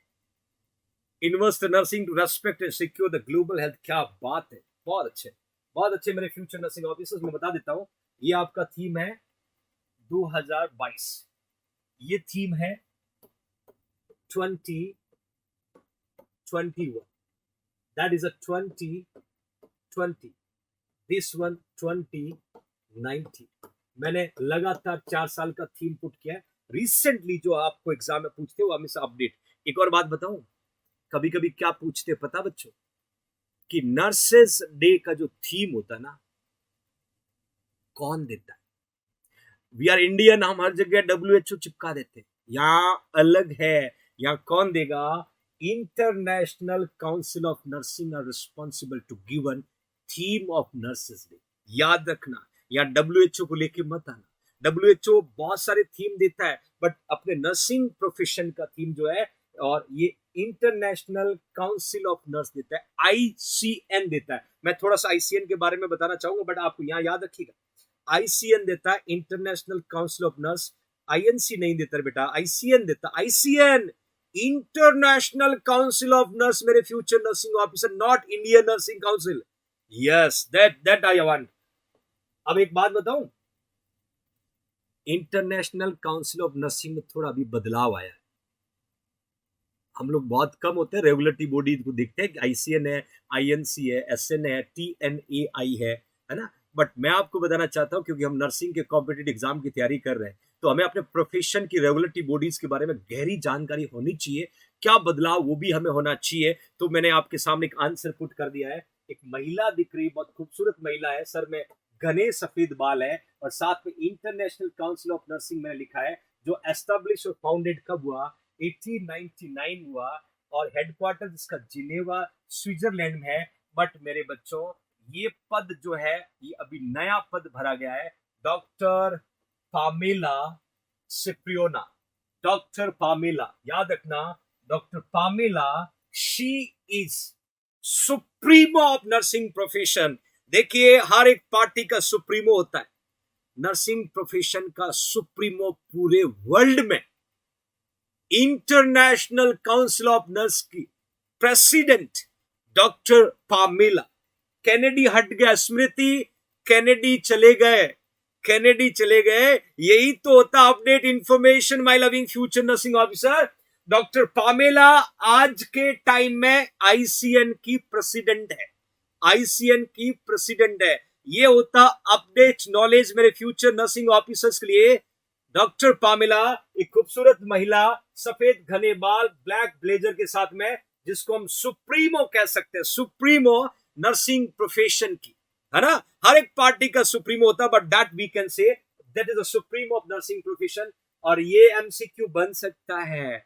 invest nursing to respect and secure the global health. क्या बात है, बहुत अच्छे मेरे फ्यूचर नर्सिंग ऑफिसर्स। मैं बता देता हूं, ये आपका थीम है 2022, ये थीम है 2021, that is a 2020, this one 2019। मैंने लगातार 4 साल का थीम पुट किया है। रिसेंटली जो आपको एग्जाम में पूछते हो हमेशा अपडेट। एक और बात बताऊं, कभी कभी क्या पूछते पता बच्चों, कि नर्सेस डे का जो थीम होता है ना, कौन देता है? वी आर इंडियन, हम हर जगह WHO चिपका देते हैं, यहां अलग है। यहां कौन देगा? International council of Nursing are responsible to given theme of nurses day. याद रखना, या WHO को लेके मत आना। WHO बहुत सारे थीम देता है, बट अपने नर्सिंग प्रोफेशन का थीम जो है, और ये इंटरनेशनल काउंसिल ऑफ नर्स देता है, ICN देता है। मैं थोड़ा सा ICN के बारे में बताना चाहूंगा, बट आपको यहाँ याद रखिएगा, ICN देता है international council of nurse, INC नहीं देता बेटा, ICN देता है। ICN international council of nurse, मेरे future nursing officer, not Indian nursing council. Yes, that I want. अब एक बात बताऊं, इंटरनेशनल काउंसिल ऑफ नर्सिंग में थोड़ा अभी बदलाव आया है। हम लोग बहुत कम होते हैं रेगुलेटरी बॉडी को देखते हैं, ICN है, INC है, SN है, TNAI है ना। बट मैं आपको बताना चाहता हूं, क्योंकि हम नर्सिंग के कॉम्पिटिटिव एग्जाम की तैयारी कर रहे हैं, तो हमें अपने प्रोफेशन की रेगुलेटरी बॉडीज के बारे में गहरी जानकारी होनी चाहिए। क्या बदलाव, वो भी हमें होना चाहिए। तो मैंने आपके सामने एक आंसर पुट कर दिया है। एक महिला दिख रही, बहुत खूबसूरत महिला है, सर में घने सफेद बाल है, और साथ में इंटरनेशनल काउंसिल ऑफ नर्सिंग मैंने लिखा है, जो एस्टेब्लिश और फाउंडेड कब हुआ, 1899 हुआ, और हेडक्वार्टर इसका जिनेवा स्विट्जरलैंड में है। बट मेरे बच्चों, ये पद जो है, ये अभी नया पद भरा गया है, डॉक्टर पामेला सिप्रियोना। डॉक्टर पामेला, याद रखना, doctor Pamela, she is supremo of nursing profession. देखिए, हर एक पार्टी का सुप्रीमो होता है, नर्सिंग प्रोफेशन का सुप्रीमो पूरे वर्ल्ड में इंटरनेशनल काउंसिल ऑफ नर्स की प्रेसिडेंट डॉक्टर पामेला। कैनेडी हट गया, स्मृति कैनेडी चले गए, कैनेडी चले गए। यही तो होता update information, my loving future nursing officer. Doctor Pamela आज के टाइम में ICN की प्रेसिडेंट है, ICN की प्रेसिडेंट है। ये होता अपडेट नॉलेज मेरे फ्यूचर नर्सिंग ऑफिसर्स के लिए। डॉक्टर पामेला, एक खूबसूरत महिला, सफेद घने बाल, ब्लैक ब्लेजर के साथ में, जिसको हम सुप्रीमो कह सकते हैं, सुप्रीमो नर्सिंग प्रोफेशन की, है ना। हर एक पार्टी का सुप्रीमो होता है, but that we can say that is the supremo of nursing profession. और ये MCQ बन सकता है,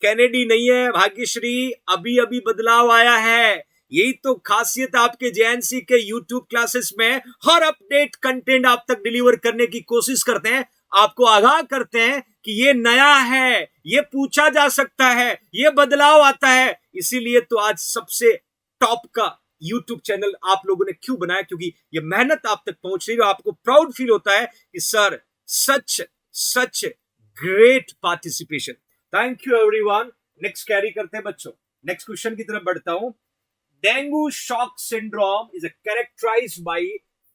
कैनेडी नहीं है भाग्यश्री, अभी अभी बदलाव आया है। यही तो खासियत आपके JNC के YouTube क्लासेस में, हर अपडेट कंटेंट आप तक डिलीवर करने की कोशिश करते हैं, आपको आगाह करते हैं कि ये नया है, ये पूछा जा सकता है, ये बदलाव आता है। इसीलिए तो आज सबसे टॉप का YouTube चैनल आप लोगों ने क्यों बनाया, क्योंकि ये मेहनत आप तक पहुंच रही है, आपको प्राउड फील होता है कि sir such great participation. Thank you everyone. Next carry करते हैं बच्चों, नेक्स्ट क्वेश्चन की तरफ बढ़ता हूं। Dengue shock syndrome is characterized by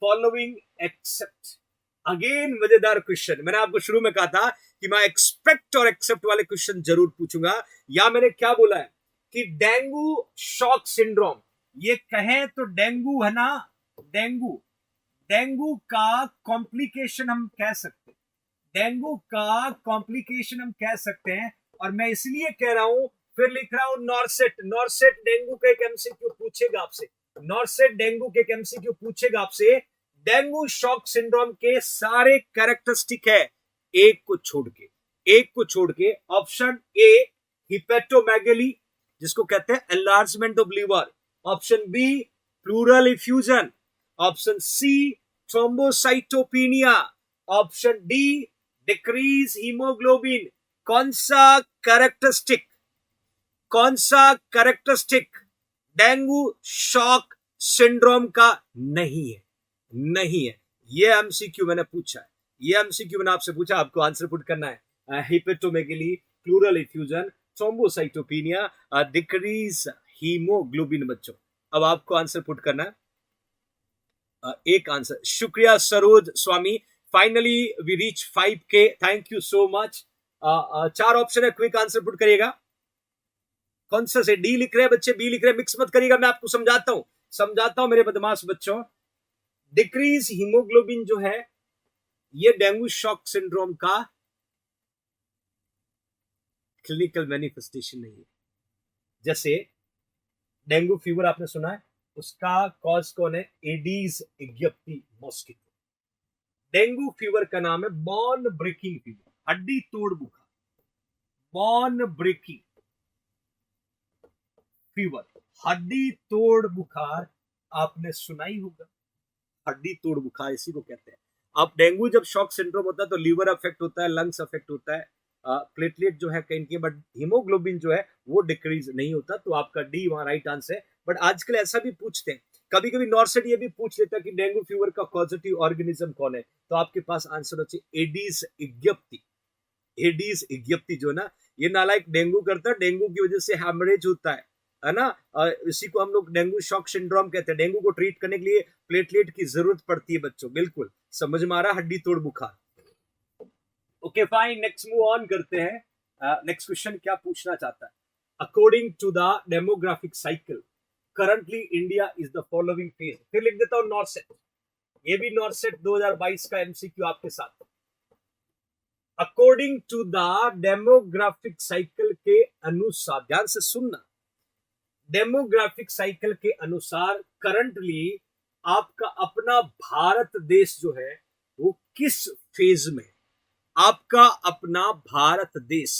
following except. Again मजेदार क्वेश्चन। मैंने आपको शुरू में कहा था कि मैं एक्सपेक्ट और एक्सेप्ट वाले क्वेश्चन जरूर पूछूंगा। या मैंने क्या बोला है कि डेंगू शॉक सिंड्रोम, ये कहें तो डेंगू है ना, डेंगू का कॉम्प्लिकेशन हम कह सकते हैं, डेंगू का कॉम्प्लिकेशन हम कह सकते हैं। और मैं इसलिए कह रहा हूं, फिर लिख रहा हूं नॉर्सेट डेंगू का एक MCQ पूछेगा आपसे, नॉर्सेट डेंगू के एक MCQ पूछेगा आपसे। डेंगू शॉक सिंड्रोम के सारे कैरेक्टरिस्टिक है, एक को छोड़ के। ऑप्शन A हिपेटोमेगली, जिसको कहते हैं enlargement of liver. Option B pleural effusion. Option C thrombocytopenia. Option D decrease haemoglobin. कौन सा कैरेक्टरिस्टिक डेंगू शॉक सिंड्रोम का नहीं है। ये MCQ मैंने पूछा है, ये MCQ मैंने आपसे पूछा, आपको आंसर पुट करना है। Hepatomegaly, pleural effusion, thrombocytopenia, decrease haemoglobin. बच्चों, अब आपको आंसर पुट करना है, एक आंसर। शुक्रिया Saroj Swami, finally we reach 5K, thank you so much. 4 option है, क्विक आंसर पुट करिएगा। कौन सा से? D लिख रहे हैं बच्चे, B लिख रहे हैं, मिक्स मत करिएगा, मैं आपको समझाता हूं मेरे बदमाश बच्चों। डिक्रीज हीमोग्लोबिन जो है, ये डेंगू शॉक सिंड्रोम का क्लिनिकल मैनिफेस्टेशन नहीं है। जैसे डेंगू फीवर आपने सुना है, उसका कॉज कौन है? Aedes aegypti mosquito. Dengue fever का नाम है बॉन ब्रेकिंग फीवर, हड्डी तोड़ बुखार, बॉन ब्रेकिंग फीवर, हड्डी तोड़ बुखार आपने सुना ही होगा, हड्डी तोड़ बुखार इसी को कहते हैं। अब डेंगू जब शॉक सिंड्रोम होता है तो लीवर अफेक्ट होता है, लंग्स अफेक्ट होता है, प्लेटलेट जो है कहीं के, बट हीमोग्लोबिन जो है वो डिक्रीज नहीं होता, तो आपका डी वहां राइट आंसर है। बट आजकल ऐसा भी पूछते हैं, कभी कभी नॉर्सेट ये भी पूछ लेता है कि डेंगू फीवर का पॉजिटिव ऑर्गेनिज्म कौन है, तो आपके पास आंसर होती है एडीज इग्यप्टी। एडीज इग्यप्टी जो ना, ये नालायक डेंगू करता है, डेंगू की वजह से हैमरेज होता है ना, इसी को हम लोग डेंगू शॉक सिंड्रोम कहते हैं। डेंगू को ट्रीट करने के लिए प्लेटलेट की जरूरत पड़ती है बच्चों, बिल्कुल समझ में आ रहा, हड्डी तोड़ बुखार। Okay fine, next move on करते हैं। नेक्स्ट क्वेश्चन क्या पूछना चाहता है, according to the demographic cycle currently India is the following phase. फिर लिख देता हूं नॉर्सेट, ये भी नॉर्सेट 2022 का एमसीक्यू आपके साथ। According to the demographic cycle के अनुसार, ध्यान से सुनना, डेमोग्राफिक साइकिल के अनुसार करंटली आपका अपना भारत देश जो है वो किस फेज में, आपका अपना भारत देश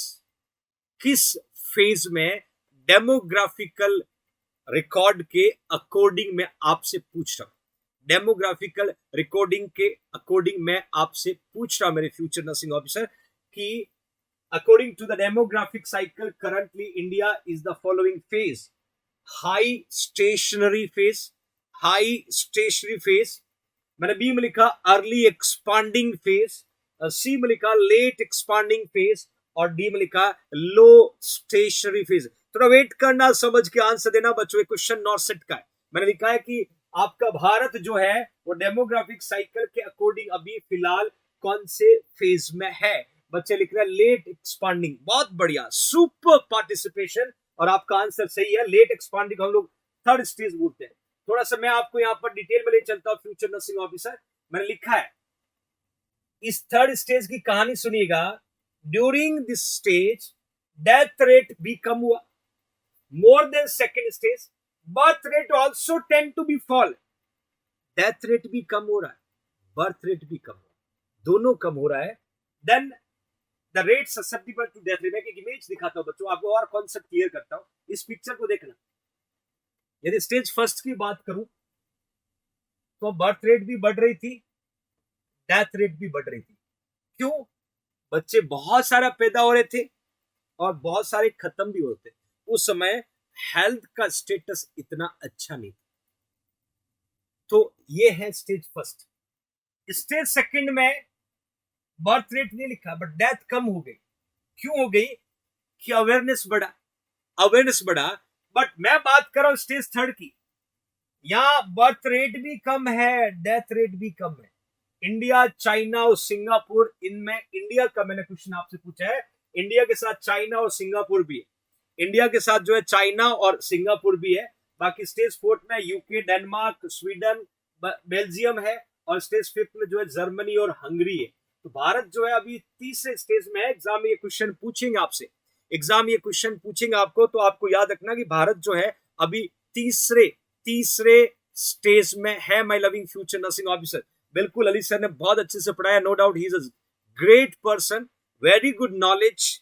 किस फेज में डेमोग्राफिकल रिकॉर्ड के अकॉर्डिंग मैं आपसे पूछ रहा हूं, डेमोग्राफिकल रिकॉर्डिंग के अकॉर्डिंग मैं आपसे पूछ रहा हूं मेरे फ्यूचर नर्सिंग ऑफिसर कि according to the demographic cycle currently India is the following phase, high stationary phase, high stationary phase, मैंने बी में लिखा अर्ली एक्सपांडिंग फेज, सी में लिखा लेट एक्सपांडिंग फेज, और डी में लिखा लो स्टेशनरी फेज। थोड़ा वेट करना, समझ के आंसर देना बच्चों, क्वेश्चन नॉर्सेट का है। मैंने लिखा है कि आपका भारत जो है वो डेमोग्राफिक साइकिल के अकॉर्डिंग अभी फिलहाल कौन से फेज में है। बच्चे लिख रहे हैं लेट एक्सपांडिंग, बहुत बढ़िया, सुपर पार्टिसिपेशन, और आपका आंसर सही है। लेट एक्सपांडिंग हम लोग थर्ड स्टेज बोलते हैं। थोड़ा सा मैं आपको यहाँ पर डिटेल में ले चलता हूँ फ्यूचर नर्सिंग ऑफिसर। मैंने लिखा है इस थर्ड स्टेज की कहानी सुनिएगा। During this stage death rate भी कम हुआ more than second stage, birth rate also tend to be fall. Death rate भी कम हो रहा है, बर्थ रेट भी कम हो रहा है, दोनों कम हो रहा है। Then the rate susceptible to death rate. मैं एक इमेज दिखाता हूं बच्चों, आपको और कॉन्सेप्ट क्लियर करता हूं, इस पिक्चर को देखना। यदि स्टेज फर्स्ट की बात करूं तो बर्थ रेट भी बढ़ रही थी, डेथ रेट भी बढ़ रही थी। क्यों? बच्चे बहुत सारा पैदा हो रहे थे और बहुत सारे खत्म भी होते। उस समय हेल्थ का स्टेटस इतना अच्छा नहीं था। तो ये है स्टेज फर्स्ट। स्टेज सेकंड में बर्थ रेट नहीं लिखा बट डेथ कम हो गई। क्यों हो गई? कि अवेयरनेस बढ़ा, अवेयरनेस बढ़ा। बट मैं बात कर रहा हूं स्टेज थर्ड की, यहां बर्थ रेट भी कम है, डेथ रेट भी कम है। इंडिया, चाइना और सिंगापुर, इनमें इंडिया का मैंने क्वेश्चन आपसे पूछा है, इंडिया के साथ चाइना और सिंगापुर भी है। इंडिया के साथ जो है चाइना और सिंगापुर भी है। बाकी स्टेज फोर्थ में यूके, डेनमार्क, स्वीडन, बेल्जियम है, और स्टेज फिफ्थ में जो है जर्मनी और हंगरी है। तो भारत जो है अभी तीसरे स्टेज में है। एग्जाम में ये क्वेश्चन पूछेंगे आपसे, एग्जाम ये क्वेश्चन पूछेंगे आपको, तो आपको याद रखना कि भारत जो है अभी तीसरे स्टेज में है। My loving future nursing officer, बिल्कुल अली सर ने बहुत अच्छे से पढ़ाया, no doubt he is a great person, very good knowledge,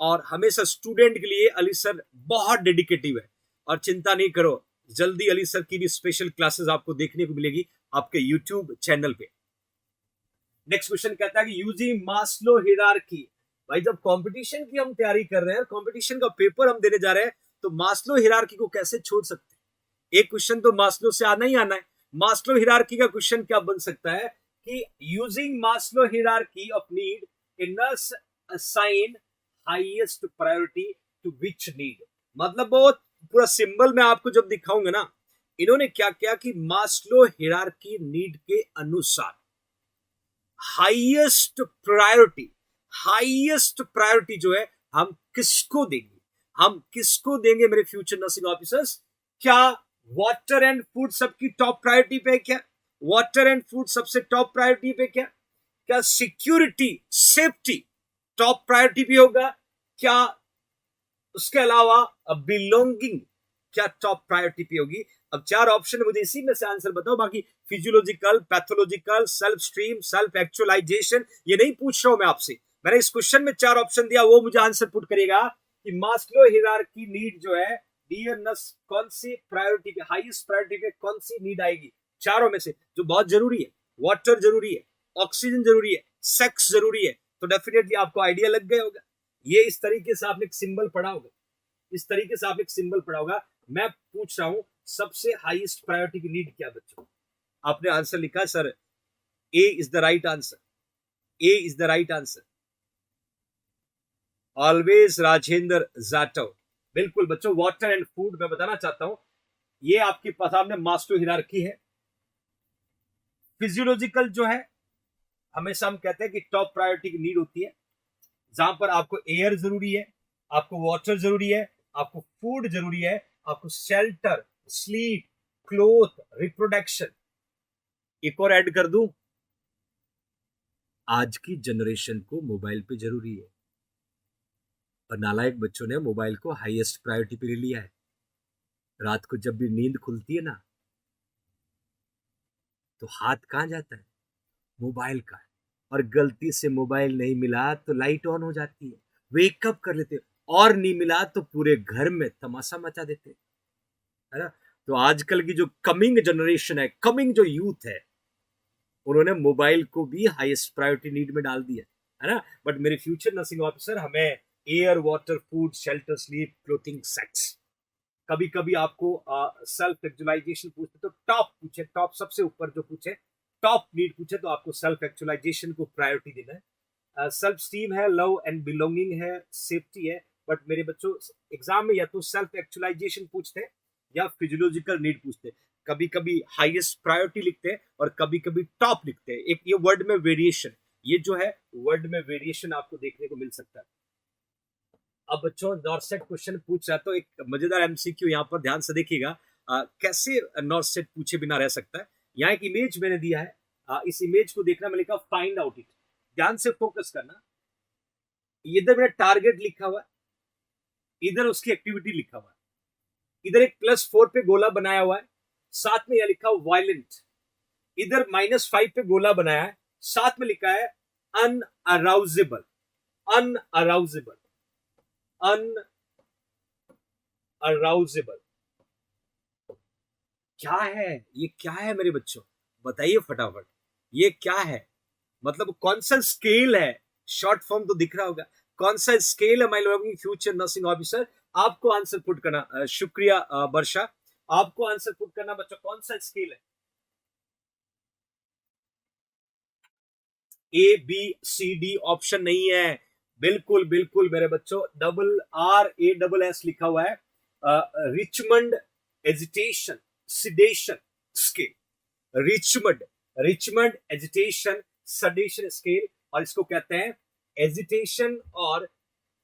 और हमेशा स्टूडेंट के लिए अली सर बहुत डेडिकेटिव है। और चिंता नहीं करो, जल्दी अली सर की भी स्पेशल क्लासेस आपको देखने को मिलेगी आपके यूट्यूब चैनल पे। नेक्स्ट क्वेश्चन कहता है कि यूजिंग मास्लो हायरार्की। भाई जब कंपटीशन की हम तैयारी कर रहे हैं, कंपटीशन का पेपर हम देने जा रहे हैं, तो मास्लो हायरार्की को कैसे छोड़ सकते हैं? एक क्वेश्चन तो मास्लो से आना ही आना है। मास्लो हायरार्की का क्वेश्चन क्या बन सकता है कि using Maslow hierarchy of need, a nurse assign highest priority to which need. मतलब बहुत पूरा सिंबल मैं आपको जब दिखाऊंगा ना, इन्होंने क्या किया कि मास्लो हायरार्की नीड के अनुसार हाईएस्ट प्रायोरिटी, हाईएस्ट प्रायोरिटी जो है हम किसको देंगे, हम किसको देंगे मेरे फ्यूचर नर्सिंग ऑफिसर्स? क्या वाटर एंड फूड सबकी टॉप प्रायोरिटी पे? क्या वाटर एंड फूड सबसे टॉप प्रायोरिटी पे? क्या सिक्योरिटी, सेफ्टी टॉप प्रायोरिटी भी होगा? क्या उसके अलावा बिलोंगिंग क्या टॉप प्रायोरिटी पे होगी? अब चार ऑप्शन है, मुझे इसी में से आंसर बताओ। बाकी physiological, pathological, self esteem, self actualization, ये नहीं पूछ रहा हूं मैं आपसे। मैंने इस क्वेश्चन में चार ऑप्शन दिया, वो मुझे आंसर पुट करेगा कि मास्लो हायरार्की नीड जो है डियर नस, कौन सी प्रायोरिटी पे, हाईएस्ट प्रायोरिटी पे कौन सी नीड आएगी चारों में से जो बहुत जरूरी है? वाटर जरूरी है, ऑक्सीजन जरूरी है, सेक्स जरूरी है। तो डेफिनेटली आपको आइडिया लग गया होगा। ये इस तरीके से आपने एक सिंबल पढ़ा होगा, इस तरीके से आपने एक सिंबल पढ़ा होगा। मैं पूछ रहा हूं सबसे हाईएस्ट प्रायोरिटी की नीड क्या बच्चों? आपने आंसर लिखा sir A is the right answer, A is the right answer. Always Rajendra Jatav, बिल्कुल बच्चों। वाटर एंड फूड, मैं बताना चाहता हूं ये आपके सामने मास्लो हिरार्की है। फिजियोलॉजिकल जो है हमेशा हम कहते हैं कि टॉप प्रायोरिटी की नीड होती है, जहां पर आपको एयर जरूरी है, आपको वाटर जरूरी है, आपको फूड जरूरी है, आपको शेल्टर, स्लीप, क्लोथ, रिप्रोडक्शन। एक और ऐड कर दूं, आज की जनरेशन को मोबाइल पे जरूरी है, और नालायक बच्चों ने मोबाइल को हाईएस्ट प्रायोरिटी पे ले लिया है। रात को जब भी नींद खुलती है ना, तो हाथ कहां जाता है? मोबाइल का। और गलती से मोबाइल नहीं मिला तो लाइट ऑन हो जाती है, वेकअप कर लेते, और नहीं मिला तो पूरे घर में तमाशा मचा देते, है ना। तो आजकल की जो कमिंग जनरेशन है, कमिंग जो यूथ है, उन्होंने मोबाइल को भी हाईएस्ट प्रायोरिटी नीड में डाल दिया, है ना। बट मेरे फ्यूचर नर्सिंग ऑफिसर हमें air, water, food, shelter, sleep, clothing, sex. कभी कभी आपको सेल्फ एक्चुअलाइजेशन पूछते तो टॉप पूछे, टॉप सबसे ऊपर जो पूछे, टॉप नीड पूछे, तो आपको सेल्फ एक्चुअलाइजेशन को प्रायोरिटी देना है। सेल्फ स्टीम है, लव एंड बिलोंगिंग है, सेफ्टी है। बट मेरे बच्चों एग्जाम में या तो सेल्फ एक्चुअलाइजेशन पूछते हैं या फिजियोलॉजिकल नीड पूछते हैं। कभी कभी हाईएस्ट प्रायोरिटी लिखते हैं और कभी कभी टॉप लिखते हैं। एक ये वर्ड में वेरिएशन, ये जो है वर्ड में वेरिएशन आपको देखने को मिल सकता है। अब बच्चों नॉर्सेट क्वेश्चन पूछ रहा है, तो एक मजेदार एमसीक्यू यहाँ पर ध्यान से देखिएगा। कैसे नॉर्सेट पूछे बिना रह सकता है। यहाँ एक इमेज मैंने दिया है, इस इमेज को देखना, मैं लिखा फाइंड आउट इट। ध्यान से फोकस करना। इधर मेरा टारगेट लिखा हुआ है, इधर उसकी एक्टिविटी लिखा हुआ है, इधर एक +4 पे गोला बनाया हुआ है, साथ में यह लिखा हुआ वायलेंट। इधर -5 पे गोला बनाया है, साथ में लिखा है अनअराउजेबल, अनअराउजेबल, अनअराउजेबल। क्या है ये? क्या है मेरे बच्चों, बताइए फटाफट, ये क्या है? मतलब कौन सा स्केल है? शॉर्ट फॉर्म तो दिख रहा होगा। कौन सा स्केल है my learning future nursing officer? आपको आंसर पुट करना। शुक्रिया वर्षा, आपको आंसर पुट करना बच्चों, कौन सा स्केल है? ABCD ऑप्शन नहीं है, बिल्कुल बिल्कुल मेरे बच्चों, RASS लिखा हुआ है। Richmond agitation sedation scale, Richmond, Richmond agitation sedation scale, और इसको कहते हैं एजिटेशन और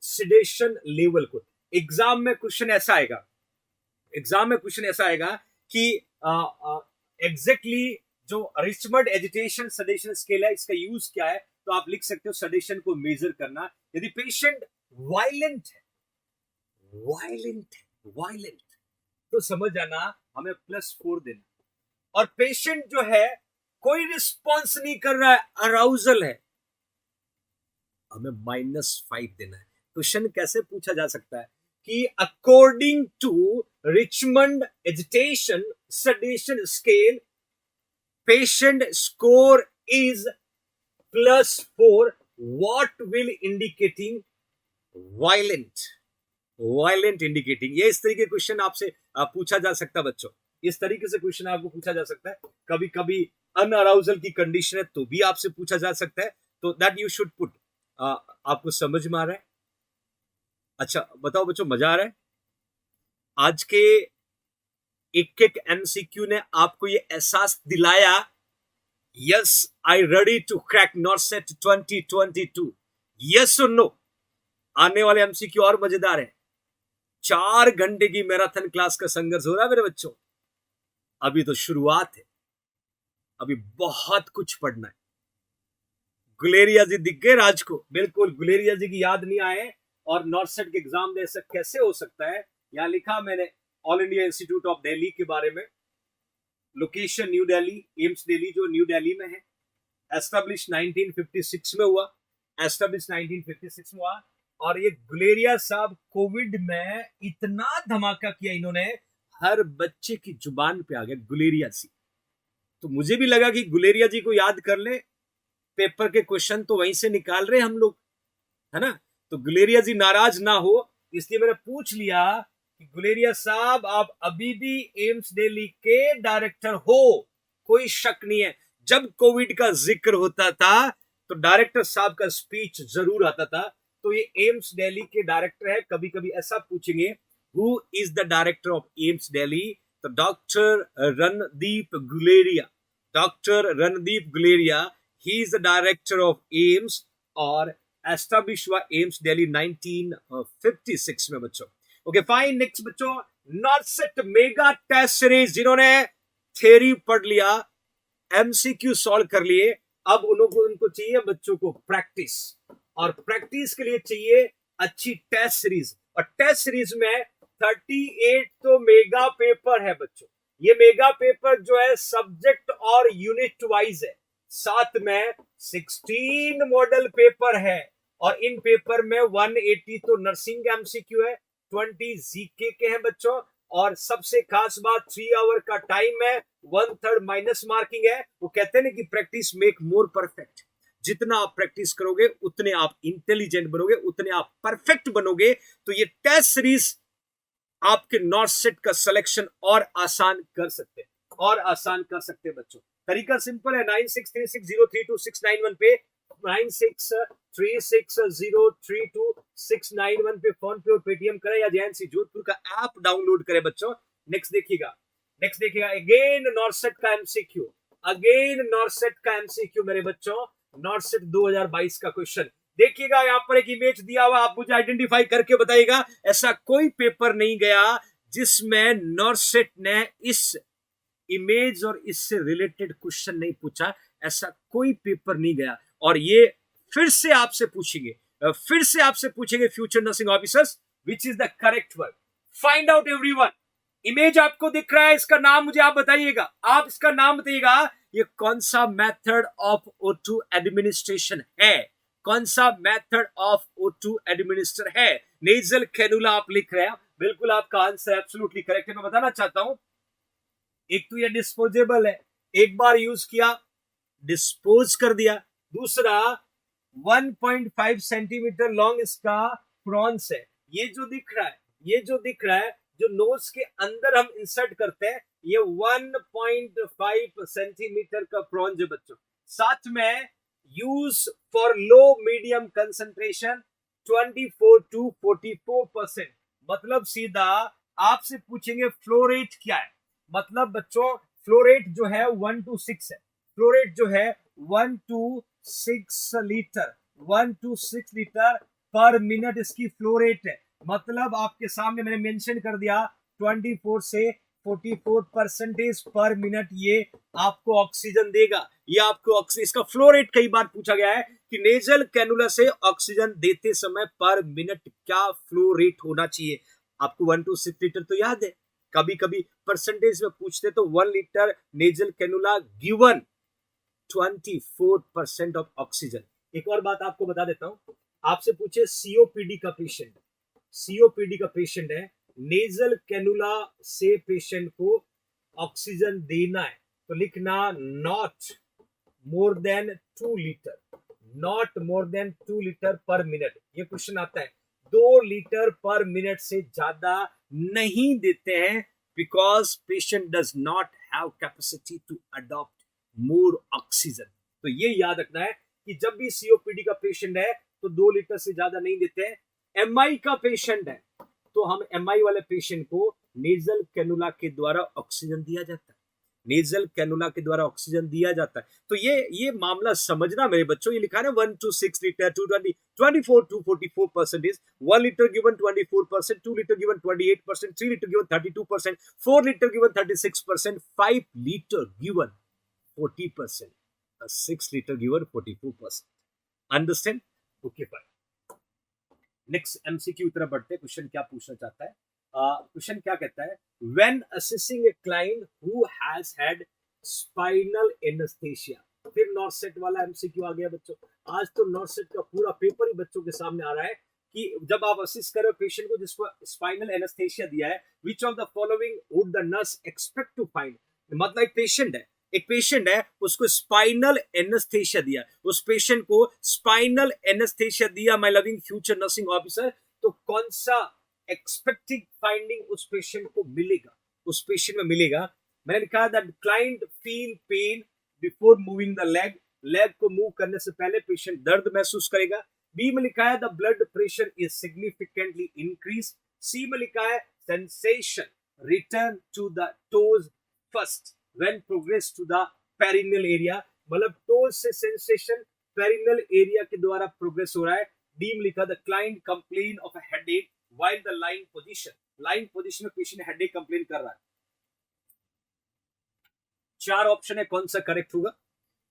सिडेशन लेवल को। एग्जाम में क्वेश्चन ऐसा आएगा, एग्जाम में क्वेश्चन ऐसा आएगा कि एग्जैक्टली जो रिचमंड एजिटेशन सडेशन स्केल है, इसका यूज क्या है? तो आप लिख सकते हो सडेशन को मेजर करना। यदि पेशेंट वायलेंट है, वायलेंट है, वायलेंट, तो समझ जाना हमें +4 देना। और पेशेंट जो है कोई रिस्पॉन्स नहीं कर रहा है, अराउजल है, हमें -5 देना है। क्वेश्चन कैसे पूछा जा सकता है कि according to Richmond agitation sedation scale, patient score is +4, what will indicating violent, violent indicating। ये इस तरीके क्वेश्चन आपसे पूछा जा सकता है बच्चों, इस तरीके से क्वेश्चन आपको पूछा जा सकता है। कभी कभी अनअराउजल की कंडीशन है तो भी आपसे पूछा जा सकता है, तो दैट यू शुड पुट। आपको समझ में आ रहा है? अच्छा बताओ बच्चों, मजा आ रहा है? आज के एक एक एमसीक्यू ने आपको ये एहसास दिलाया, yes I ready to crack NORCET 2022, yes और नो? आने वाले एमसीक्यू और मजेदार है। 4 घंटे की मैराथन क्लास का संघर्ष हो रहा है मेरे बच्चों, अभी तो शुरुआत है, अभी बहुत कुछ पढ़ना है। गुलेरिया जी दिख गए राज को, बिल्कुल गुलेरिया जी की याद नहीं आए और नॉर्सेट के एग्जाम दे सकते, कैसे हो सकता है? यहां लिखा मैंने all India institute of Delhi के बारे में, location new Delhi, AIIMS Delhi जो न्यू दिल्ली में है, एस्टेब्लिश 1956 में हुआ, एस्टेब्लिश 1956 में हुआ। और ये गुलेरिया साहब कोविड में इतना धमाका किया इन्होंने, हर बच्चे की जुबान पे आ गया गुलेरिया जी। तो मुझे भी लगा कि गुलेरिया जी को याद कर ले, पेपर के क्वेश्चन तो वहीं से निकाल रहे हम लोग, है ना। तो गुलेरिया जी नाराज ना हो, इसलिए मैंने पूछ लिया कि गुलेरिया साहब आप अभी भी एम्स दिल्ली के डायरेक्टर हो, कोई शक नहीं है। जब कोविड का जिक्र होता था तो डायरेक्टर साहब का स्पीच जरूर आता था। तो ये एम्स दिल्ली के डायरेक्टर है। कभी कभी ऐसा पूछेंगे, who is the director of AIIMS Delhi, तो doctor Randeep Guleria, doctor Randeep Guleria, he is the director of AIIMS और एस्टैब्लिश हुआ एम्स दिल्ली 1956 में बच्चों। ओके फाइन, नेक्स्ट बच्चों, नॉर्सेट मेगा टेस्ट सीरीज, जिन्होंने थ्योरी पढ़ लिया, एमसीक्यू सॉल्व कर लिए, अब उनको चाहिए बच्चों को प्रैक्टिस, और प्रैक्टिस के लिए चाहिए अच्छी टेस्ट सीरीज। और टेस्ट सीरीज में 38 तो मेगा पेपर है बच्चों। ये मेगा पेपर जो है सब्जेक्ट और यूनिट वाइज है, साथ में 16 मॉडल पेपर है, और इन पेपर में 180 तो नर्सिंग एमसीक्यू है, 20 जीके के हैं बच्चों, और सबसे खास बात 3 आवर का टाइम है, 1/3 माइनस मार्किंग है। वो कहते हैं ना कि प्रैक्टिस मेक मोर परफेक्ट, जितना आप प्रैक्टिस करोगे उतने आप इंटेलिजेंट बनोगे, उतने आप परफेक्ट बनोगे। तो ये टेस्ट सीरीज आपके नॉर्थ सेट का सिलेक्शन और आसान कर सकते हैं, और आसान कर सकते हैं बच्चों। तरीका सिंपल है, 9636032691 पे, 9636032691 पे फोन पे और पेटीएम करें, या जेएनसी जोधपुर का ऐप डाउनलोड करें बच्चों। नेक्स्ट देखिएगा, अगेन नॉर्सेट का एमसीक्यू, अगेन नॉर्सेट का एमसीक्यू मेरे बच्चों, नॉर्सेट 2022 का क्वेश्चन देखिएगा। यहां पर एक इमेज दिया हुआ, आप मुझे आइडेंटिफाई करके बताइएगा। ऐसा कोई पेपर नहीं गया जिसमें नॉर्सेट ने इस इमेज और इससे रिलेटेड क्वेश्चन नहीं पूछा, ऐसा कोई पेपर नहीं गया। और ये फिर से आपसे पूछेंगे, future nursing officers, which is the correct word, find out everyone. Image आपको दिख रहा है, इसका नाम मुझे आप बताइएगा, आप इसका नाम बताइएगा। ये कौन सा मेथड ऑफ O2 एडमिनिस्ट्रेशन है, कौन सा मेथड ऑफ O2 एडमिनिस्टर है? नेजल कैनुला आप लिख रहे हैं, बिल्कुल आपका आंसर एब्सोल्युटली करेक्ट है। मैं बताना चाहता हूं, एक तो ये डिस्पोजेबल है, एक बार यूज किया डिस्पोज कर दिया, दूसरा 1.5 सेंटीमीटर लॉन्ग इसका प्रॉन्स है। ये जो दिख रहा है, जो नोज के अंदर हम इंसर्ट करते हैं, ये 1.5 सेंटीमीटर का प्रॉन्स है बच्चों। साथ में use for low medium concentration 24 to 44%। मतलब सीधा आपसे पूछेंगे फ्लो रेट क्या है, मतलब बच्चों फ्लो रेट जो है 1 to 6 है, फ्लो रेट जो है 1 to 6 लीटर, 1 to 6 लीटर पर मिनट इसकी फ्लो रेट है। मतलब आपके सामने मैंने मेंशन कर दिया 24 से 44% पर मिनट ये आपको ऑक्सीजन देगा। ये आपको ऑक्सीजन, इसका फ्लो रेट कई बार पूछा गया है कि नेजल कैनुला से ऑक्सीजन देते समय पर मिनट क्या फ्लो रेट होना चाहिए। आपको 1 to 6 लीटर तो याद है, कभी कभी परसेंटेज में पूछते तो 1 litre nasal cannula given 24% of oxygen. एक और बात आपको बता देता हूं, आपसे पूछे सीओपीडी का पेशेंट है, नेजल कैनुला से पेशेंट को ऑक्सीजन देना है, तो लिखना not more than 2 litre, not more than 2 litre पर मिनट। ये क्वेश्चन आता है, 2 लीटर पर मिनट से ज्यादा नहीं देते हैं, because patient does not have capacity to adopt more oxygen. तो ये याद रखना है कि जब भी सीओपीडी का पेशेंट है तो 2 लीटर से ज्यादा नहीं देते हैं। एमआई का पेशेंट है तो हम एमआई वाले पेशेंट को नेजल कैनुला के द्वारा ऑक्सीजन दिया जाता है, नेजल कैनुला के द्वारा ऑक्सीजन दिया जाता है। तो ये मामला समझना मेरे बच्चों, ये लिखा है 1 to 6 litre, 24 to 44%, 1 litre given 24%, 2 litre given 28%, 3 litre given 32%, 4 litre given 36%, 5 litre given 40%, 6 litre given 44%। Understand? Okay fine. Next MCQ की तरफ बढ़ते हैं। क्वेश्चन क्या पूछना चाहता है, क्वेश्चन क्या कहता है, when assessing a client who has had spinal anaesthesia. फिर नॉर्थ सेट वाला एमसीक्यू आ गया बच्चों। आज तो नॉर्थ सेट का पूरा पेपर ही बच्चों के सामने आ रहा है। कि जब आप असिस्ट करो पेशेंट को जिसको स्पाइनल एनेस्थेसिया दिया है, which of the following would the nurse expect to find. मतलब एक पेशेंट है उसको स्पाइनल एनेस्थेसिया दिया, उस पेशेंट को स्पाइनल एनेस्थेसिया दिया my loving future nursing officer, तो कौन सा एक्सपेक्टेड फाइंडिंग उस पेशेंट को मिलेगा, उस पेशेंट में मिलेगा। मैंने लिखा that client feel pain before moving the leg, leg को मूव करने से पहले पेशेंट दर्द महसूस करेगा। बी में लिखा है the blood pressure is significantly increase. C में लिखा है sensation return to the toes first when progress to the perineal area, मतलब टोज से सेंसेशन पेरिनियल एरिया के द्वारा प्रोग्रेस हो रहा है। डी में लिखा the client complain of a headache while the lying position, lying position में पेशेंट हेडेक कंप्लेन कर रहा है। चार ऑप्शन है, कौन सा करेक्ट होगा?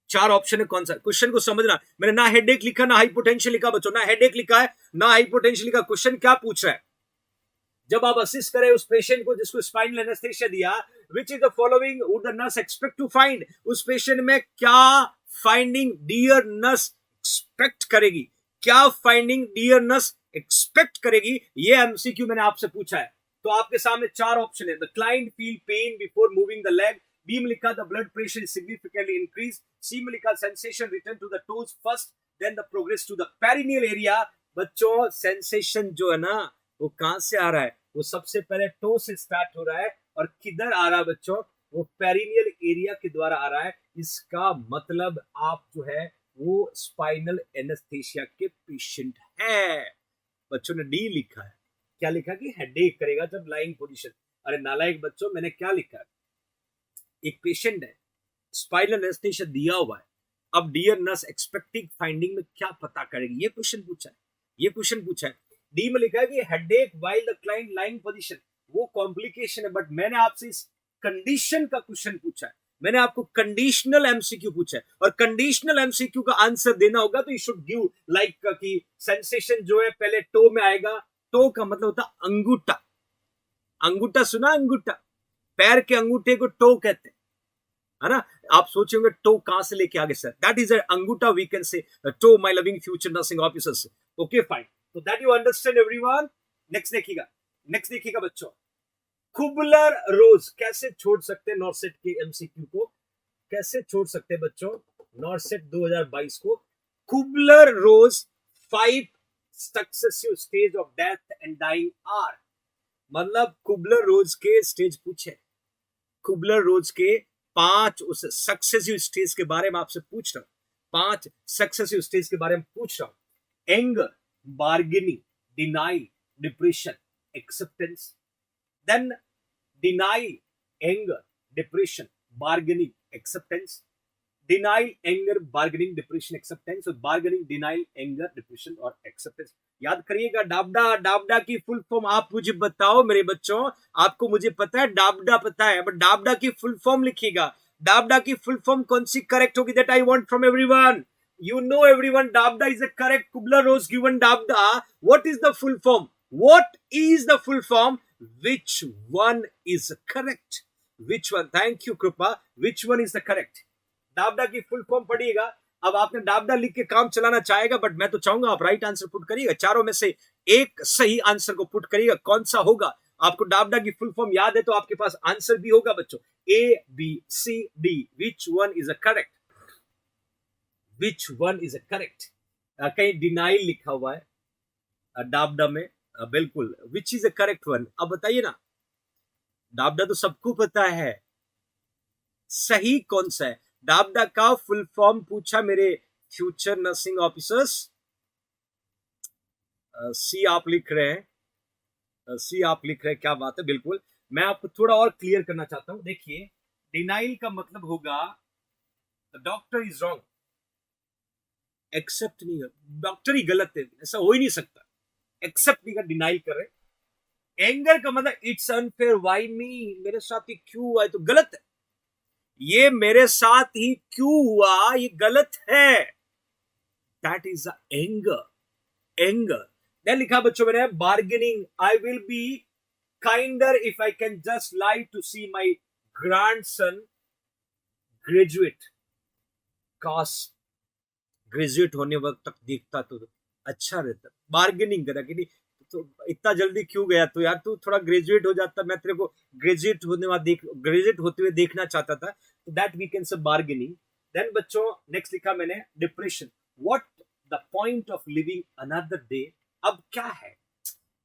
चार ऑप्शन है, कौन सा? क्वेश्चन को समझना, मैंने ना हेडेक लिखा ना हाइपोटेंशियल लिखा बच्चों, ना हेडेक लिखा है ना हाइपोटेंशियल लिखा। क्वेश्चन क्या पूछ रहा है? जब आप असिस्ट करें उस पेशेंट को जिसको स्पाइनल एनेस्थेसिया दिया, which is the following would the nurse expect to find, उस पेशेंट में क्या फाइंडिंग डियर नर्स एक्सपेक्ट करेगी, क्या फाइंडिंग डियर नर्स एक्सपेक्ट करेगी, ये एमसीक्यू मैंने आपसे पूछा है। तो आपके सामने चार ऑप्शन है, the client feel pain before moving the leg, B में लिखा the blood pressure is significantly increase, C में लिखा sensation return to the toes first then the progress to the perineal area. बच्चों सेंसेशन जो है ना वो कहां से आ रहा है? वो सबसे पहले टो से स्टार्ट हो रहा है और किधर आ रहा है बच्चों? वो पेरिनियल एरिया के द्वारा आ रहा है। इसका मतलब आप जो है वो स्पाइनल एनेस्थेसिया के पेशेंट है। बच्चों ने डी लिखा है, क्या लिखा कि हेडेक करेगा जब लाइंग पोजीशन। अरे नालायक बच्चों, मैंने क्या लिखा है? एक पेशेंट है, स्पाइनल एनेस्थेसिया दिया हुआ है, अब डियर नर्स एक्सपेक्टिंग फाइंडिंग में क्या पता करेगी, ये क्वेश्चन पूछा है, ये क्वेश्चन पूछा है। डी में लिखा है कि headache while the client lying position, वो कॉम्प्लिकेशन है, बट मैंने आपसे इस कंडीशन का क्वेश्चन पूछा है, मैंने आपको कंडीशनल एमसीक्यू पूछा है, और कंडीशनल एमसीक्यू का आंसर देना होगा तो यू शुड गिव लाइक कि सेंसेशन जो है पहले टो में आएगा। टो का मतलब होता है अंगूठा, अंगूठा सुना? अंगूठा, पैर के अंगूठे को टो कहते हैं, है ना? आप सोचेंगे टो कहां से लेके आगे सर, दैट इज अंगूठा, we can say toe my loving future nursing officers. Okay fine, तो that you understand everyone. Next देखिएगा, नेक्स्ट देखिएगा बच्चों, कुबलर रोज कैसे छोड़ सकते हैं नॉर्सेट के एमसीक्यू को, कैसे छोड़ सकते हैं बच्चों नॉर्सेट 2022 को। Kubler Ross 5 successive stage of death and dying are, मतलब कुबलर रोज के स्टेज पूछे, कुबलर रोज के 5 उस सक्सेसिव स्टेज के बारे में आपसे पूछ रहा हूं, 5 सक्सेसिव स्टेज के बारे में पूछ रहा हूं। Anger, bargaining, denial, depression, acceptance. Then denial, anger, depression, bargaining, acceptance, denial, anger, bargaining, depression, acceptance, और बार्गेनिंग, डिनाइल, एंगर, डिप्रेशन और एक्सेप्टेंस। याद करिएगा डाबडा, डाबडा की फुल फॉर्म आप मुझे बताओ मेरे बच्चों, आपको मुझे पता है डाबडा पता है, बट डाबडा की फुल फॉर्म लिखिएगा, डाबडा की फुल फॉर्म कौन सी करेक्ट होगी, that I want from everyone. You know everyone, Dabda is a correct. Kubler-Ross given Dabda. What is the full form? What is the full form? Which one is correct? Which one? Thank you, Krupa. Which one is the correct? Dabda की full form पढ़िएगा। अब आपने डाबडा लिख के काम चलाना चाहेगा, but मैं तो चाहूंगा आप राइट आंसर पुट करिएगा, चारों में से एक सही आंसर को पुट करिएगा, कौन सा होगा? आपको डाबडा की फुल फॉर्म याद है तो आपके पास आंसर भी होगा बच्चों, A, B, C, D. Which one is a correct? Which one is correct? कहीं डिनाइल लिखा हुआ है डाबडा में, बिल्कुल which is a correct one, अब बताइए ना, डाबडा तो सबको पता है, सही कौन सा है? डाबडा का फुल फॉर्म पूछा मेरे फ्यूचर नर्सिंग ऑफिसर्स। सी आप लिख रहे हैं, सी आप लिख रहे हैं, क्या बात है, बिल्कुल। मैं आपको थोड़ा और क्लियर करना चाहता हूं, देखिए डिनाइल का मतलब होगा the doctor is wrong, accept नहीं, डॉक्टर ही गलत है, ऐसा हो ही नहीं सकता, एक्सेप्ट नहीं कर, डिनाइल कर रहे। एंगर का मतलब इट्स अनफेयर, व्हाई मी, मेरे साथ ही क्यों हुआ है, तो गलत है, ये मेरे साथ ही क्यों हुआ, ये गलत है, that is the anger, anger. Then लिखा बच्चों मैंने bargaining, I will be kinder if I can just live to see my grandson graduate, काश ग्रेजुएट होने वक्त तक देखता तो अच्छा रहता, बार्गेनिंग करा कि नहीं तो इतना जल्दी क्यों गया, तो यार तू थोड़ा ग्रेजुएट हो जाता, मैं तेरे को ग्रेजुएट होते हुए देखना चाहता था, तो that we can say bargaining. Then बच्चों नेक्स्ट लिखा मैंने depression, what the point of living another day, अब क्या है,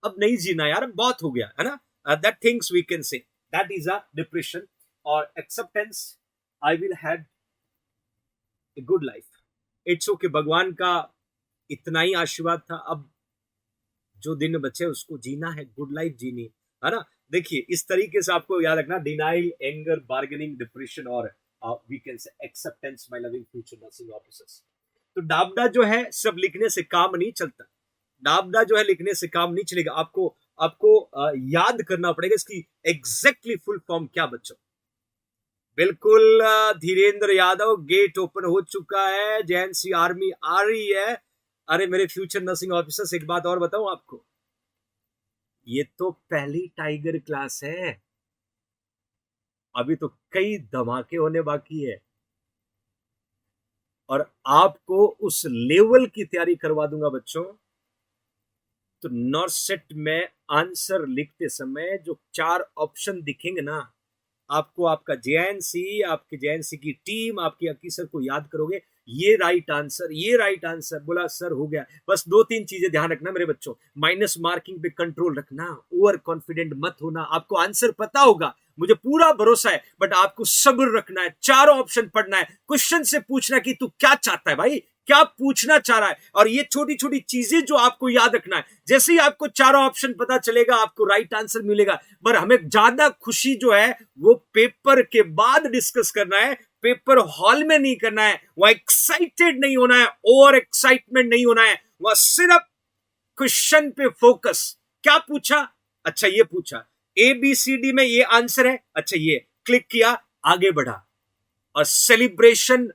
अब नहीं जीना यार, बहुत हो गया है ना, that things we can say, that is a depression. और acceptance, I will have a good life, it's okay, भगवान का इतना ही आशीर्वाद था, अब जो दिन बचे उसको जीना है, गुड लाइफ जीनी है ना। देखिए इस तरीके से आपको याद रखना, डिनाइल, एंगर, बार्गेनिंग, डिप्रेशन और we can say acceptance by loving future nursing officers. तो डाबडा जो है सब लिखने से काम नहीं चलता, डाबडा जो है लिखने से काम नहीं चलेगा, आपको आपको याद करना पड़ेगा इसकी एग्जैक्टली फुल फॉर्म क्या बच्चों। बिल्कुल धीरेन्द्र यादव, गेट ओपन हो चुका है, जैन आर्मी आ रही है। अरे मेरे फ्यूचर नर्सिंग ऑफिसर्स, एक बात और बताऊं आपको, ये तो पहली टाइगर क्लास है, अभी तो कई धमाके होने बाकी है, और आपको उस लेवल की तैयारी करवा दूंगा बच्चों। तो नॉर्सेट में आंसर लिखते समय जो 4 ऑप्शन दिखेंगे ना, आपको आपका जेएनसी, आपके जेएनसी की टीम, आपके ऑफिसर को याद करोगे, ये राइट आंसर, ये राइट आंसर, बोला सर हो गया। बस 2-3 चीजें ध्यान रखना मेरे बच्चों, माइनस मार्किंग पे कंट्रोल रखना, ओवर कॉन्फिडेंट मत होना, आपको आंसर पता होगा, मुझे पूरा भरोसा है, बट आपको सब्र रखना है, 4 ऑप्शन पढ़ना है, क्वेश्चन से पूछना कि तू क्या चाहता है भाई, क्या पूछना चाह रहा है, और ये छोटी छोटी चीजें जो आपको याद रखना है। जैसे ही आपको 4 ऑप्शन पता चलेगा आपको राइट आंसर मिलेगा, पर हमें ज्यादा खुशी जो है वो पेपर के बाद डिस्कस करना है, पेपर हॉल में नहीं करना है, वह एक्साइटेड नहीं होना है, ओवर एक्साइटमेंट नहीं होना है, वह सिर्फ क्वेश्चन पे फोकस। क्या पूछा, अच्छा ये पूछा, ABCD में ये आंसर है, अच्छा ये क्लिक किया, आगे बढ़ा, और सेलिब्रेशन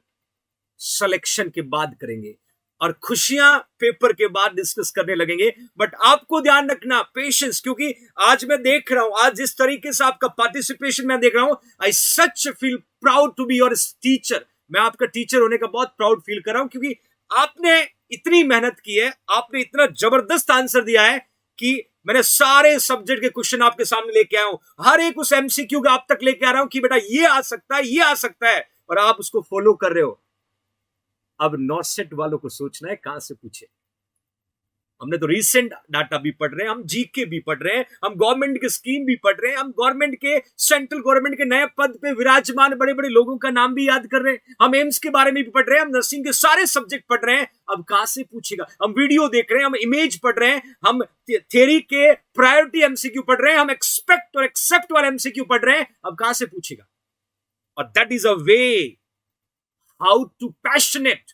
सिलेक्शन के बाद करेंगे, और खुशियां पेपर के बाद डिस्कस करने लगेंगे। बट आपको ध्यान रखना पेशेंस, क्योंकि आज मैं देख रहा हूं, आज जिस तरीके से आपका पार्टिसिपेशन मैं देख रहा हूं, I such feel proud to be your teacher, मैं आपका टीचर होने का बहुत प्राउड फील कर रहा हूं, क्योंकि आपने इतनी मेहनत की है, आपने इतना जबरदस्त आंसर दिया है कि मैंने सारे सब्जेक्ट के क्वेश्चन आपके सामने लेके आया हूं, हर एक उस MCQ के आप तक लेके आ रहा हूं कि बेटा ये आ सकता है, ये आ सकता है, और आप उसको फॉलो कर रहे हो। अब नॉर्सेट वालों को सोचना है कहां से पूछे, हमने तो रिसेंट डाटा भी पढ़ रहे हैं, हम जीके भी पढ़ रहे हैं, हम गवर्नमेंट की स्कीम भी पढ़ रहे हैं, हम गवर्नमेंट के सेंट्रल गवर्नमेंट के नए पद पे विराजमान बड़े बड़े लोगों का नाम भी याद कर रहे हैं, हम एम्स के बारे में भी पढ़ रहे हैं, हम नर्सिंग के सारे सब्जेक्ट पढ़ रहे हैं। अब कहां से पूछेगा, हम वीडियो देख रहे हैं, हम इमेज पढ़ रहे हैं, हम थियरी के प्रायोरिटी MCQ पढ़ रहे हैं, हम एक्सपेक्ट और एक्सेप्ट वाले MCQ पढ़ रहे हैं, अब कहां से पूछेगा। और that is a way how to passionate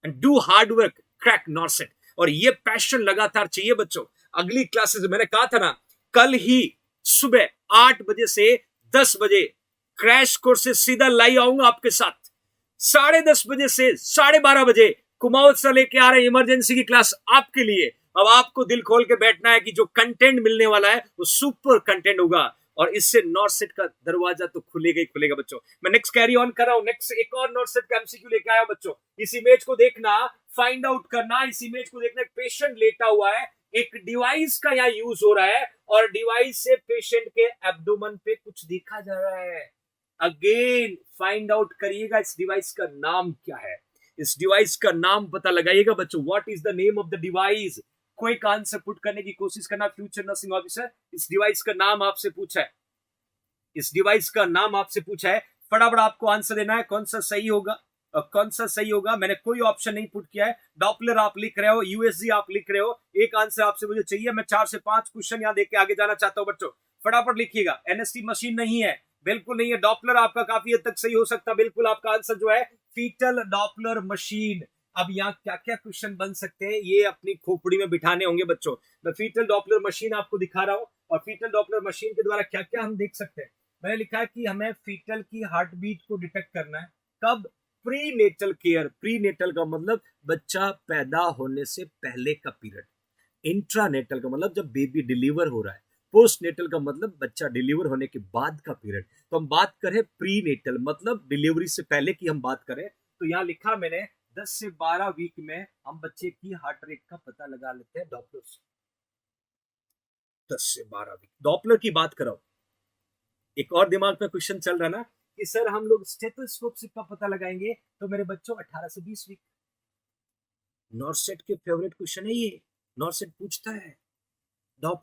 and do hard work, crack NORCET. और ये पैशन लगातार चाहिए बच्चों। अगली क्लासेस मैंने कहा था ना, कल ही सुबह 8 बजे से 10 बजे क्रैश कोर्स से सीधा लाइव आऊंगा आपके साथ, 10:30 बजे से 12:30 बजे कुमाऊं से लेके आ रहे हैं इमरजेंसी की क्लास आपके लिए। अब आपको दिल खोल के बैठना है कि जो कंटेंट मिलने वाला है वो सुपर कंटेंट होगा, और इससे नॉर्सेट का दरवाजा तो खुलेगा ही खुलेगा बच्चों। मैं नेक्स्ट कैरी ऑन कर रहा हूं, नेक्स्ट एक और नॉर्सेट का MCQ लेके आया बच्चों। इस इमेज को देखना, फाइंड आउट करना, इस इमेज को देखना, एक पेशेंट लेटा हुआ है, एक डिवाइस का यहाँ यूज हो रहा है, और डिवाइस से पेशेंट के एब्डोमेन पे कुछ देखा जा रहा है। अगेन फाइंड आउट करिएगा इस डिवाइस का नाम क्या है, इस डिवाइस का नाम पता लगाइएगा बच्चों। What is the name of the device, quick answer put करने की कोशिश करना फ्यूचर नर्सिंग ऑफिसर। इस डिवाइस का नाम आपसे पूछा है, इस डिवाइस का नाम आपसे पूछा है, फटाफट आपको आंसर देना है, कौन सा सही होगा और कौन सा सही होगा। मैंने कोई ऑप्शन नहीं पुट किया है, डॉपलर आप लिख रहे हो, USG आप लिख रहे हो, एक आंसर आपसे मुझे चाहिए। मैं 4 से 5 क्वेश्चन यहाँ देख के आगे जाना चाहता हूँ बच्चों, फटाफट लिखिएगा। NST मशीन नहीं है, बिल्कुल नहीं है। डॉपलर आपका काफी हद तक सही हो सकता, बिल्कुल आपका आंसर जो है फीटल डॉपलर मशीन। अब यहाँ क्या क्या क्वेश्चन बन सकते हैं ये अपनी खोपड़ी में बिठाने होंगे बच्चों। मैं फीटल डॉपलर मशीन आपको दिखा रहा हूँ, और फीटल डॉपलर मशीन के द्वारा क्या क्या हम देख सकते हैं। मैंने लिखा है कि हमें फीटल की हार्ट बीट को डिटेक्ट करना है, कब, प्रीनेटल केयर। प्रीनेटल का मतलब बच्चा पैदा होने से पहले का पीरियड, इंट्रानेटल का मतलब जब बेबी डिलीवर हो रहा है, पोस्टनेटल का मतलब बच्चा डिलीवर होने के बाद का पीरियड। तो हम बात करें प्रीनेटल मतलब डिलीवरी से पहले की हम बात करें, तो यहाँ लिखा मैंने 10 से 12 वीक में हम बच्चे की हार्ट रेट का पता लगा लेते हैं डॉपलर से। 10 से 12 वीक डॉपलर की बात करो। एक और दिमाग में क्वेश्चन चल रहा ना कि सर हम लोग स्टेथोस्कोप से कब पता लगाएंगे, तो मेरे बच्चों 18 से 20 वीक। नॉर्सेट के फेवरेट क्वेश्चन है ये, नॉर्सेट पूछता है डॉपलर